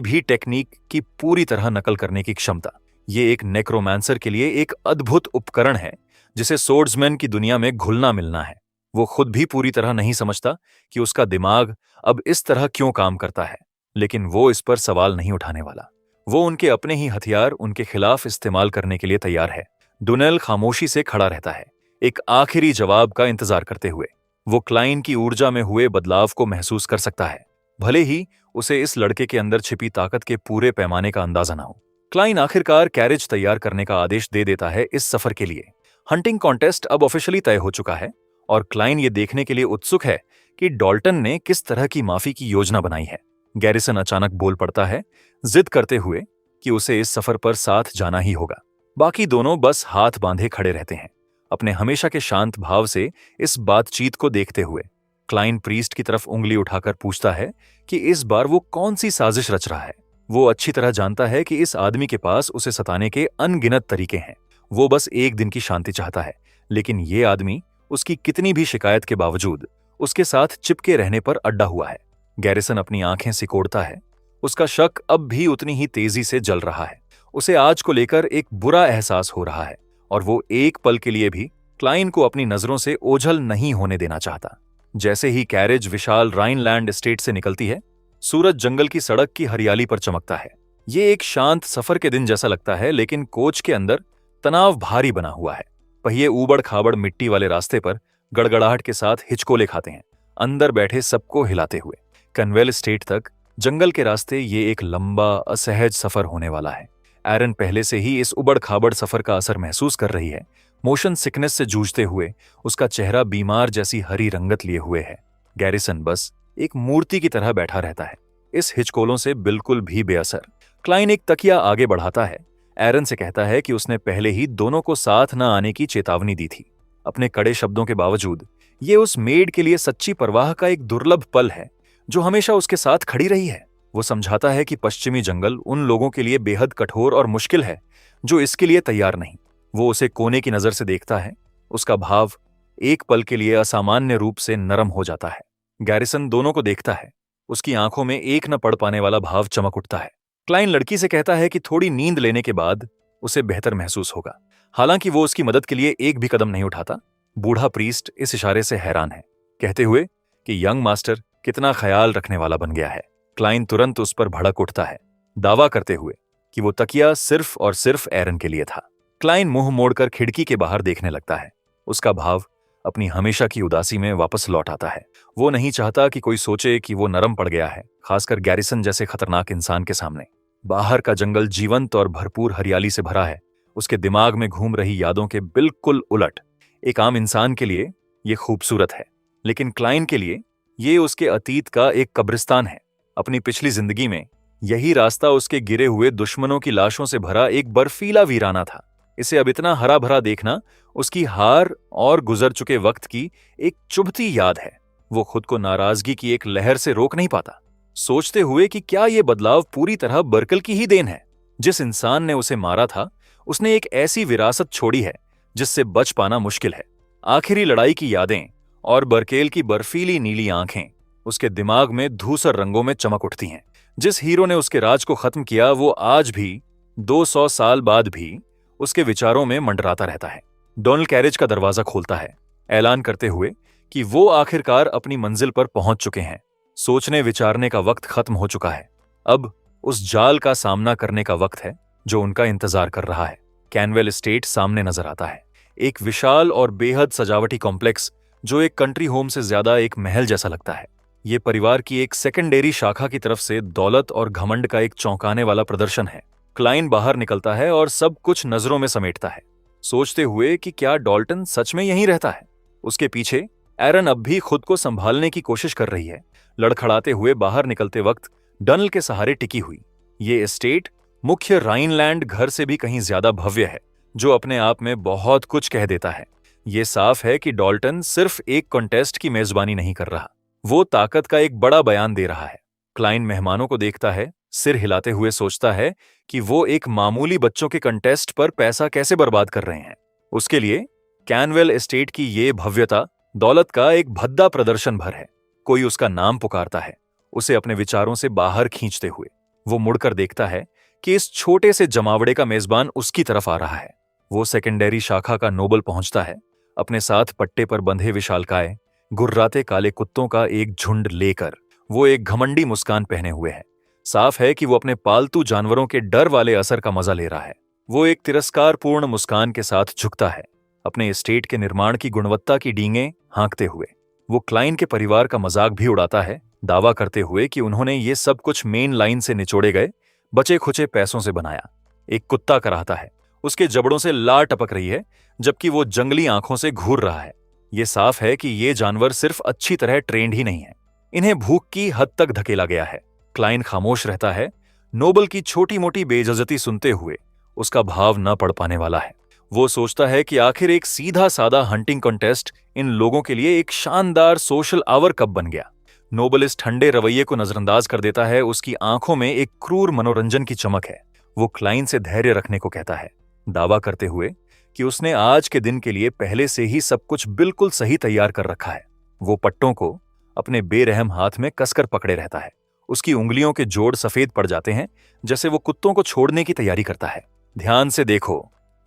भी टेक्निक की पूरी तरह नकल करने की क्षमता। ये एक नेक्रोमांसर के लिए एक अद्भुत उपकरण है जिसे सोर्ड्समैन की दुनिया में घुलना मिलना है। वो खुद भी पूरी तरह नहीं समझता कि उसका दिमाग अब इस तरह क्यों काम करता है, लेकिन वो इस पर सवाल नहीं उठाने वाला। वो उनके अपने ही हथियार उनके खिलाफ इस्तेमाल करने के लिए तैयार है। डोनेल खामोशी से खड़ा रहता है, एक आखिरी जवाब का इंतजार करते हुए। वो क्लाइन की ऊर्जा में हुए बदलाव को महसूस कर सकता है, भले ही उसे इस लड़के के अंदर छिपी ताकत के पूरे पैमाने का अंदाजा ना हो। क्लाइन आखिरकार कैरेज तैयार करने का आदेश दे देता है इस सफर के लिए। हंटिंग कॉन्टेस्ट अब ऑफिशियली तय हो चुका है और क्लाइन ये देखने के लिए उत्सुक है कि डॉल्टन ने किस तरह की माफी की योजना बनाई है। गैरिसन अचानक बोल पड़ता है, जिद करते हुए कि उसे इस सफर पर साथ जाना ही होगा। बाकी दोनों बस हाथ बांधे खड़े रहते हैं, अपने हमेशा के शांत भाव से इस बातचीत को देखते हुए। क्लाइन प्रीस्ट की तरफ उंगली उठाकर पूछता है कि इस बार वो कौन सी साजिश रच रहा है। वो अच्छी तरह जानता है कि इस आदमी के पास उसे सताने के अनगिनत तरीके हैं। वो बस एक दिन की शांति चाहता है, लेकिन ये आदमी उसकी कितनी भी शिकायत के बावजूद उसके साथ चिपके रहने पर अड्डा हुआ है। गैरिसन अपनी आंखें सिकोड़ता है। उसका शक अब भी उतनी ही तेजी से जल रहा है। उसे आज को लेकर एक बुरा एहसास हो रहा है और वो एक पल के लिए भी क्लाइन को अपनी नजरों से ओझल नहीं होने देना चाहता। जैसे ही कैरेज विशाल राइनलैंड एस्टेट से निकलती है, सूरज जंगल की सड़क की हरियाली पर चमकता है। ये एक शांत सफर के दिन जैसा लगता है, लेकिन कोच के अंदर तनाव भारी बना हुआ है। पहिए ऊबड़ खाबड़ मिट्टी वाले रास्ते पर गड़गड़ाहट के साथ हिचकोले खाते हैं, अंदर बैठे सबको हिलाते हुए। कन्वेल एस्टेट तक जंगल के रास्ते ये एक लंबा असहज सफर होने वाला है। एरन पहले से ही इस उबड़ खाबड़ सफर का असर महसूस कर रही है। मोशन सिकनेस से जूझते हुए उसका चेहरा बीमार जैसी हरी रंगत लिए हुए है। गैरिसन बस एक मूर्ति की तरह बैठा रहता है, इस हिचकोलों से बिल्कुल भी बेअसर। क्लाइन एक तकिया आगे बढ़ाता है, एरन से कहता है कि उसने पहले ही दोनों को साथ न आने की चेतावनी दी थी। अपने कड़े शब्दों के बावजूद ये उस मेड के लिए सच्ची परवाह का एक दुर्लभ पल है, जो हमेशा उसके साथ खड़ी रही है। वो समझाता है कि पश्चिमी जंगल उन लोगों के लिए बेहद कठोर और मुश्किल है जो इसके लिए तैयार नहीं। वो उसे कोने की नजर से देखता है, उसका भाव एक पल के लिए असामान्य रूप से नरम हो जाता है। गैरिसन दोनों को देखता है, उसकी आंखों में एक न पढ़ पाने वाला भाव चमक उठता है। क्लाइन लड़की से कहता है कि थोड़ी नींद लेने के बाद उसे बेहतर महसूस होगा। हालांकि वो उसकी मदद के लिए एक भी कदम नहीं उठाता। बूढ़ा प्रीस्ट इस इशारे से हैरान है, कहते हुए कि यंग मास्टर कितना ख्याल रखने वाला बन गया है। क्लाइन तुरंत उस पर भड़क उठता है, दावा करते हुए कि वो तकिया सिर्फ और सिर्फ एरन के लिए था। क्लाइन मुंह मोड़कर खिड़की के बाहर देखने लगता है। उसका भाव अपनी हमेशा की उदासी में वापस लौट आता है। वो नहीं चाहता कि कोई सोचे कि वो नरम पड़ गया है, खासकर गैरिसन जैसे खतरनाक इंसान के सामने। बाहर का जंगल जीवंत और भरपूर हरियाली से भरा है, उसके दिमाग में घूम रही यादों के बिल्कुल उलट। एक आम इंसान के लिए ये खूबसूरत है, लेकिन क्लाइन के लिए ये उसके अतीत का एक कब्रिस्तान है। अपनी पिछली जिंदगी में यही रास्ता उसके गिरे हुए दुश्मनों की लाशों से भरा एक बर्फीला वीराना था। इसे अब इतना हरा भरा देखना उसकी हार और गुजर चुके वक्त की एक चुभती याद है। वो खुद को नाराजगी की एक लहर से रोक नहीं पाता, सोचते हुए कि क्या ये बदलाव पूरी तरह बर्कल की ही देन है। जिस इंसान ने उसे मारा था, उसने एक ऐसी विरासत छोड़ी है जिससे बच पाना मुश्किल है। आखिरी लड़ाई की यादें और बर्केल की बर्फीली नीली आंखें उसके दिमाग में धूसर रंगों में चमक उठती हैं। जिस हीरो ने उसके राज को खत्म किया, वो आज भी 200 साल बाद भी उसके विचारों में मंडराता रहता है। डोनाल्ड कैरेज का दरवाजा खोलता है, ऐलान करते हुए कि वो आखिरकार अपनी मंजिल पर पहुंच चुके हैं। सोचने विचारने का वक्त खत्म हो चुका है। अब उस जाल का सामना करने का वक्त है जो उनका इंतजार कर रहा है। कैनवेल एस्टेट सामने नजर आता है, एक विशाल और बेहद सजावटी कॉम्प्लेक्स जो एक कंट्री होम से ज्यादा एक महल जैसा लगता है। ये परिवार की एक सेकेंडरी शाखा की तरफ से दौलत और घमंड का एक चौंकाने वाला प्रदर्शन है। क्लाइन बाहर निकलता है और सब कुछ नजरों में समेटता है, सोचते हुए कि क्या डॉल्टन सच में यहीं रहता है। उसके पीछे एरन अब भी खुद को संभालने की कोशिश कर रही है, लड़खड़ाते हुए बाहर निकलते वक्त डनल के सहारे टिकी हुई। ये एस्टेट मुख्य राइनलैंड घर से भी कहीं ज्यादा भव्य है, जो अपने आप में बहुत कुछ कह देता है। ये साफ है कि डॉल्टन सिर्फ एक कॉन्टेस्ट की मेजबानी नहीं कर रहा, वो ताकत का एक बड़ा बयान दे रहा है। क्लाइन मेहमानों को देखता है, सिर हिलाते हुए सोचता है कि वो एक मामूली बच्चों के कंटेस्ट पर पैसा कैसे बर्बाद कर रहे हैं। उसके लिए कैनवेल एस्टेट की ये भव्यता दौलत का एक भद्दा प्रदर्शन भर है। कोई उसका नाम पुकारता है, उसे अपने विचारों से बाहर खींचते हुए। वो मुड़कर देखता है कि इस छोटे से जमावड़े का मेजबान उसकी तरफ आ रहा है। वो सेकेंडरी शाखा का नोबल पहुंचता है, अपने साथ पट्टे पर बंधे विशालकाय गुर्राते काले कुत्तों का एक झुंड लेकर। वो एक घमंडी मुस्कान पहने हुए है। साफ है कि वो अपने पालतू जानवरों के डर वाले असर का मजा ले रहा है। वो एक तिरस्कारपूर्ण मुस्कान के साथ झुकता है, अपने एस्टेट के निर्माण की गुणवत्ता की डींगें हाँकते हुए। वो क्लाइन के परिवार का मजाक भी उड़ाता है, दावा करते हुए कि उन्होंने ये सब कुछ मेन लाइन से निचोड़े गए बचे खुचे पैसों से बनाया। एक कुत्ता कराहता है, उसके जबड़ों से लार टपक रही है, जबकि वो जंगली आंखों से घूर रहा है। ये साफ है कि ये जानवर सिर्फ अच्छी तरह ट्रेंड ही नहीं है, इन्हें भूख की हद तक धकेला गया है। क्लाइन खामोश रहता है, नोबल की छोटी मोटी बेइज्जती सुनते हुए उसका भाव न पढ़ पाने वाला है। वो सोचता है कि आखिर एक सीधा सादा हंटिंग कॉन्टेस्ट इन लोगों के लिए एक शानदार सोशल आवर कब बन गया। नोबल इस ठंडे रवैये को नजरअंदाज कर देता है, उसकी आंखों में एक क्रूर मनोरंजन की चमक है। वो क्लाइन से धैर्य रखने को कहता है, दावा करते हुए कि उसने आज के दिन के लिए पहले से ही सब कुछ बिल्कुल सही तैयार कर रखा है। वो पट्टों को अपने बेरहम हाथ में कसकर पकड़े रहता है, उसकी उंगलियों के जोड़ सफेद पड़ जाते हैं, जैसे वो कुत्तों को छोड़ने की तैयारी करता है। ध्यान से देखो,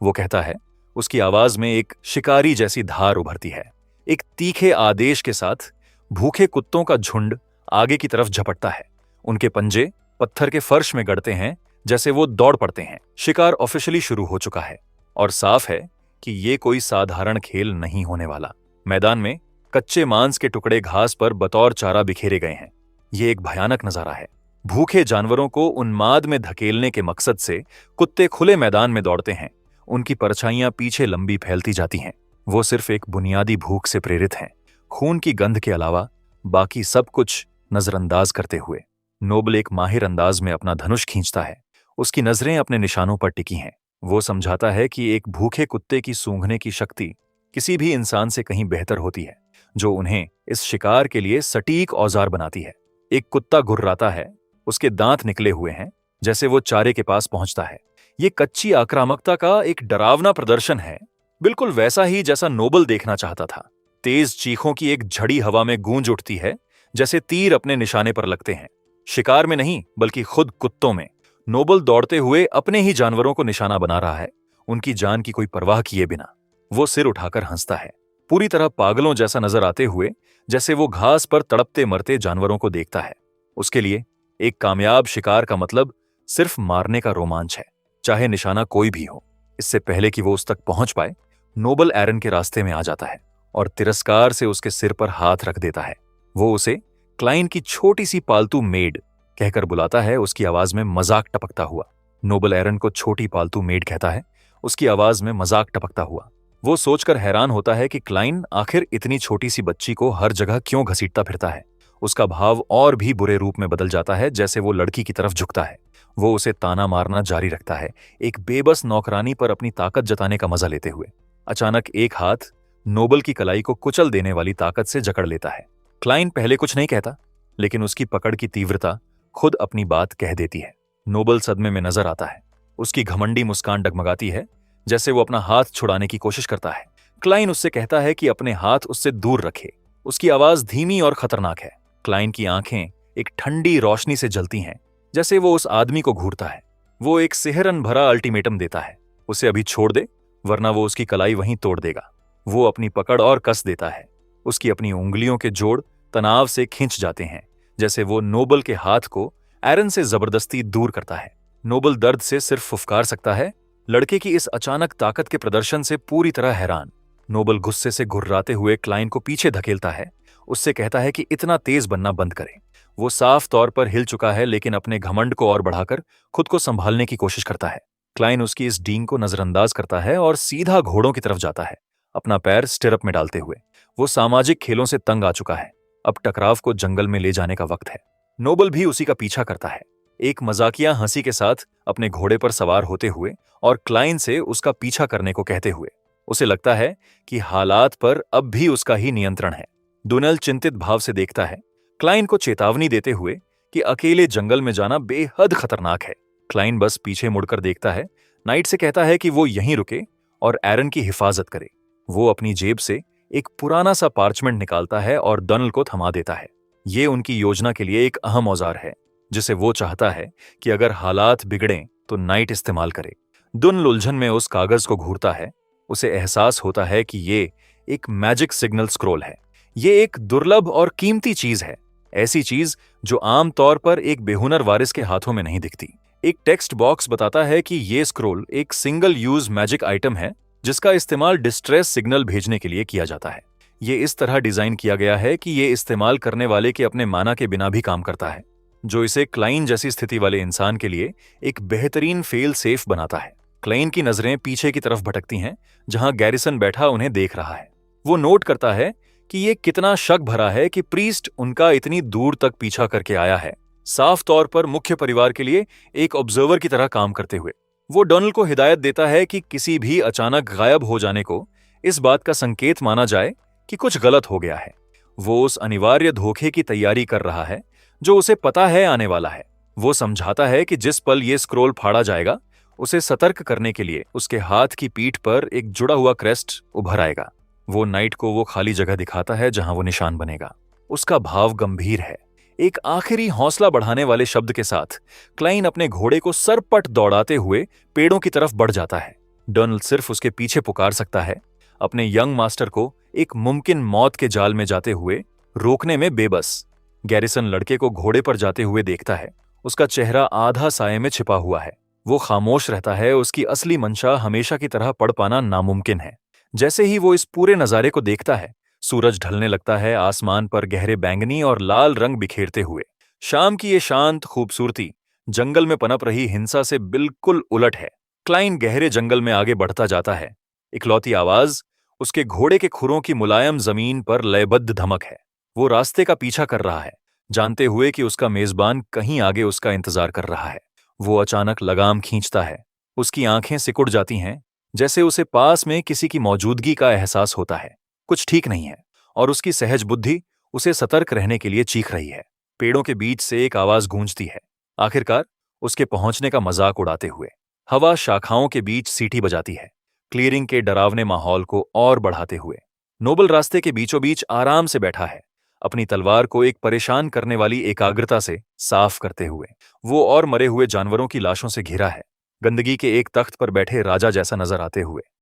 वो कहता है, उसकी आवाज में एक शिकारी जैसी धार उभरती है। एक तीखे आदेश के साथ भूखे कुत्तों का झुंड आगे की तरफ झपटता है। उनके पंजे पत्थर के फर्श में गड़ते हैं जैसे वो दौड़ पड़ते हैं। शिकार ऑफिशियली शुरू हो चुका है और साफ है कि ये कोई साधारण खेल नहीं होने वाला। मैदान में कच्चे मांस के टुकड़े घास पर बतौर चारा बिखेरे गए हैं। ये एक भयानक नजारा है। भूखे जानवरों को उन्माद में धकेलने के मकसद से कुत्ते खुले मैदान में दौड़ते हैं। उनकी परछाइयां पीछे लंबी फैलती जाती हैं। वो सिर्फ एक बुनियादी भूख से प्रेरित हैं, खून की गंध के अलावा बाकी सब कुछ नजरअंदाज करते हुए। नोबल एक माहिर अंदाज में अपना धनुष खींचता है। उसकी नजरें अपने निशानों पर टिकी हैं। वो समझाता है कि एक भूखे कुत्ते की सूंघने की शक्ति किसी भी इंसान से कहीं बेहतर होती है, जो उन्हें इस शिकार के लिए सटीक औजार बनाती है। एक कुत्ता गुर्राता है, उसके दांत निकले हुए हैं, जैसे वो चारे के पास पहुंचता है। ये कच्ची आक्रामकता का एक डरावना प्रदर्शन है, बिल्कुल वैसा ही जैसा नोबल देखना चाहता था। तेज चीखों की एक झड़ी हवा में गूंज उठती है, जैसे तीर अपने निशाने पर लगते हैं। शिकार में नहीं, बल्कि खुद कुत्तों में। नोबल दौड़ते हुए अपने ही जानवरों को निशाना बना रहा है, उनकी जान की कोई परवाह किए बिना। वो सिर उठाकर हंसता है, पूरी तरह पागलों जैसा नजर आते हुए, जैसे वो घास पर तड़पते मरते जानवरों को देखता है। उसके लिए एक कामयाब शिकार का मतलब सिर्फ मारने का रोमांच है, चाहे निशाना कोई भी हो। इससे पहले कि वो उस तक पहुंच पाए, नोबल एरन के रास्ते में आ जाता है और तिरस्कार से उसके सिर पर हाथ रख देता है। वो उसे क्लाइन की छोटी सी पालतू मेड कहकर बुलाता है, उसकी आवाज में मजाक टपकता हुआ। नोबल एरन को छोटी पालतू मेड कहता है, उसकी आवाज में मजाक टपकता हुआ। वो सोचकर हैरान होता है कि क्लाइन आखिर इतनी छोटी सी बच्ची को हर जगह क्यों घसीटता फिरता है। उसका भाव और भी बुरे रूप में बदल जाता है, जैसे वो लड़की की तरफ झुकता है। वो उसे ताना मारना जारी रखता है, एक बेबस नौकरानी पर अपनी ताकत जताने का मजा लेते हुए। अचानक एक हाथ नोबल की कलाई को कुचल देने वाली ताकत से जकड़ लेता है। क्लाइन पहले कुछ नहीं कहता, लेकिन उसकी पकड़ की तीव्रता खुद अपनी बात कह देती है। नोबल सदमे में नजर आता है। उसकी घमंडी मुस्कान डगमगाती है, जैसे वो अपना हाथ छुड़ाने की कोशिश करता है। क्लाइन उससे कहता है कि अपने हाथ उससे दूर रखे। उसकी आवाज धीमी और खतरनाक है। क्लाइन की आंखें एक ठंडी रोशनी से जलती हैं, जैसे वो उस आदमी को घूरता है। वो एक सिहरन भरा अल्टीमेटम देता है, उसे अभी छोड़ दे, वरना वो उसकी कलाई वहीं तोड़ देगा। वो अपनी पकड़ और कस देता है। उसकी अपनी उंगलियों के जोड़ तनाव से खिंच जाते हैं, जैसे वो नोबल के हाथ को एरन से जबरदस्ती दूर करता है। नोबल दर्द से सिर्फ फुफकार सकता है, लड़के की इस अचानक ताकत के प्रदर्शन से पूरी तरह हैरान। नोबल गुस्से से घुर्राते हुए क्लाइन को पीछे धकेलता है, उससे कहता है कि इतना तेज बनना बंद करे। वो साफ तौर पर हिल चुका है, लेकिन अपने घमंड को और बढ़ाकर खुद को संभालने की कोशिश करता है। क्लाइन उसकी इस डींग को नजरअंदाज करता है और सीधा घोड़ों की तरफ जाता है, अपना पैर स्टिरअप में डालते हुए। वो सामाजिक खेलों से तंग आ चुका है, अब टकराव को जंगल में ले जाने का वक्त है। नोबल भी उसी का पीछा करता है, एक मजाकिया हंसी के साथ अपने घोड़े पर सवार होते हुए और क्लाइन से उसका पीछा करने को कहते हुए। उसे लगता है कि हालात पर अब भी उसका ही नियंत्रण है। डोनेल चिंतित भाव से देखता है, क्लाइन को चेतावनी देते हुए कि अकेले जंगल में जाना बेहद खतरनाक है। क्लाइन बस पीछे मुड़कर देखता है, नाइट से कहता है कि वो यहीं रुके और एरन की हिफाजत करे। वो अपनी जेब से एक पुराना सा पार्चमेंट निकालता है और डोनेल को थमा देता है। ये उनकी योजना के लिए एक अहम औजार है, जिसे वो चाहता है कि अगर हालात बिगड़ें तो नाइट इस्तेमाल करे। डोनेल उलझन में उस कागज को घूरता है। उसे एहसास होता है कि ये एक मैजिक सिग्नल स्क्रोल है। ये एक दुर्लभ और कीमती चीज है, ऐसी चीज जो आमतौर पर एक बेहुनर वारिस के हाथों में नहीं दिखती। एक टेक्स्ट बॉक्स बताता है कि ये स्क्रोल एक सिंगल यूज मैजिक आइटम है, जिसका इस्तेमाल डिस्ट्रेस सिग्नल भेजने के लिए किया जाता है। ये इस तरह डिजाइन किया गया है कि ये इस्तेमाल करने वाले के अपने माना के बिना भी काम करता है, जो इसे क्लाइन जैसी स्थिति वाले इंसान के लिए एक बेहतरीन फेल सेफ बनाता है। क्लाइन की नजरें पीछे की तरफ भटकती हैं, जहां गैरिसन बैठा उन्हें देख रहा है। वो नोट करता है कि ये कितना शक भरा है कि प्रीस्ट उनका इतनी दूर तक पीछा करके आया है, साफ तौर पर मुख्य परिवार के लिए एक ऑब्जर्वर की तरह काम करते हुए। वो डोनेल को हिदायत देता है कि किसी भी अचानक गायब हो जाने को इस बात का संकेत माना जाए कि कुछ गलत हो गया है। वो उस अनिवार्य धोखे की तैयारी कर रहा है जो उसे पता है आने वाला है। वो समझाता है कि जिस पल ये स्क्रोल फाड़ा जाएगा, उसे सतर्क करने के लिए उसके हाथ की पीठ पर एक जुड़ा हुआ क्रेस्ट उभर आएगा। वो नाइट को वो खाली जगह दिखाता है जहां वो निशान बनेगा। उसका भाव गंभीर है। एक आखिरी हौसला बढ़ाने वाले शब्द के साथ क्लाइन अपने घोड़े को सरपट दौड़ाते हुए पेड़ों की तरफ बढ़ जाता है। डर्नल सिर्फ उसके पीछे पुकार सकता है, अपने यंग मास्टर को एक मुमकिन मौत के जाल में जाते हुए रोकने में बेबस। गैरिसन लड़के को घोड़े पर जाते हुए देखता है। उसका चेहरा आधा साये में छिपा हुआ है। वो खामोश रहता है, उसकी असली मंशा हमेशा की तरह पढ़ पाना नामुमकिन है। जैसे ही वो इस पूरे नज़ारे को देखता है, सूरज ढलने लगता है, आसमान पर गहरे बैंगनी और लाल रंग बिखेरते हुए। शाम की ये शांत खूबसूरती जंगल में पनप रही हिंसा से बिल्कुल उलट है। क्लाइन गहरे जंगल में आगे बढ़ता जाता है। इकलौती आवाज उसके घोड़े के खुरों की मुलायम जमीन पर लयबद्ध धमक है। वो रास्ते का पीछा कर रहा है, जानते हुए कि उसका मेजबान कहीं आगे उसका इंतजार कर रहा है। वो अचानक लगाम खींचता है। उसकी आंखें सिकुड़ जाती हैं, जैसे उसे पास में किसी की मौजूदगी का एहसास होता है। कुछ ठीक नहीं है, और उसकी सहज बुद्धि उसे सतर्क रहने के लिए चीख रही है। पेड़ों के बीच से एक आवाज गूंजती है, आखिरकार उसके पहुंचने का मजाक उड़ाते हुए। हवा शाखाओं के बीच सीटी बजाती है, क्लियरिंग के डरावने माहौल को और बढ़ाते हुए। नोबल रास्ते के बीचों बीच आराम से बैठा है, अपनी तलवार को एक परेशान करने वाली एकाग्रता से साफ करते हुए। वो और मरे हुए जानवरों की लाशों से घिरा है, गंदगी के एक तख्त पर बैठे राजा जैसा नजर आते हुए।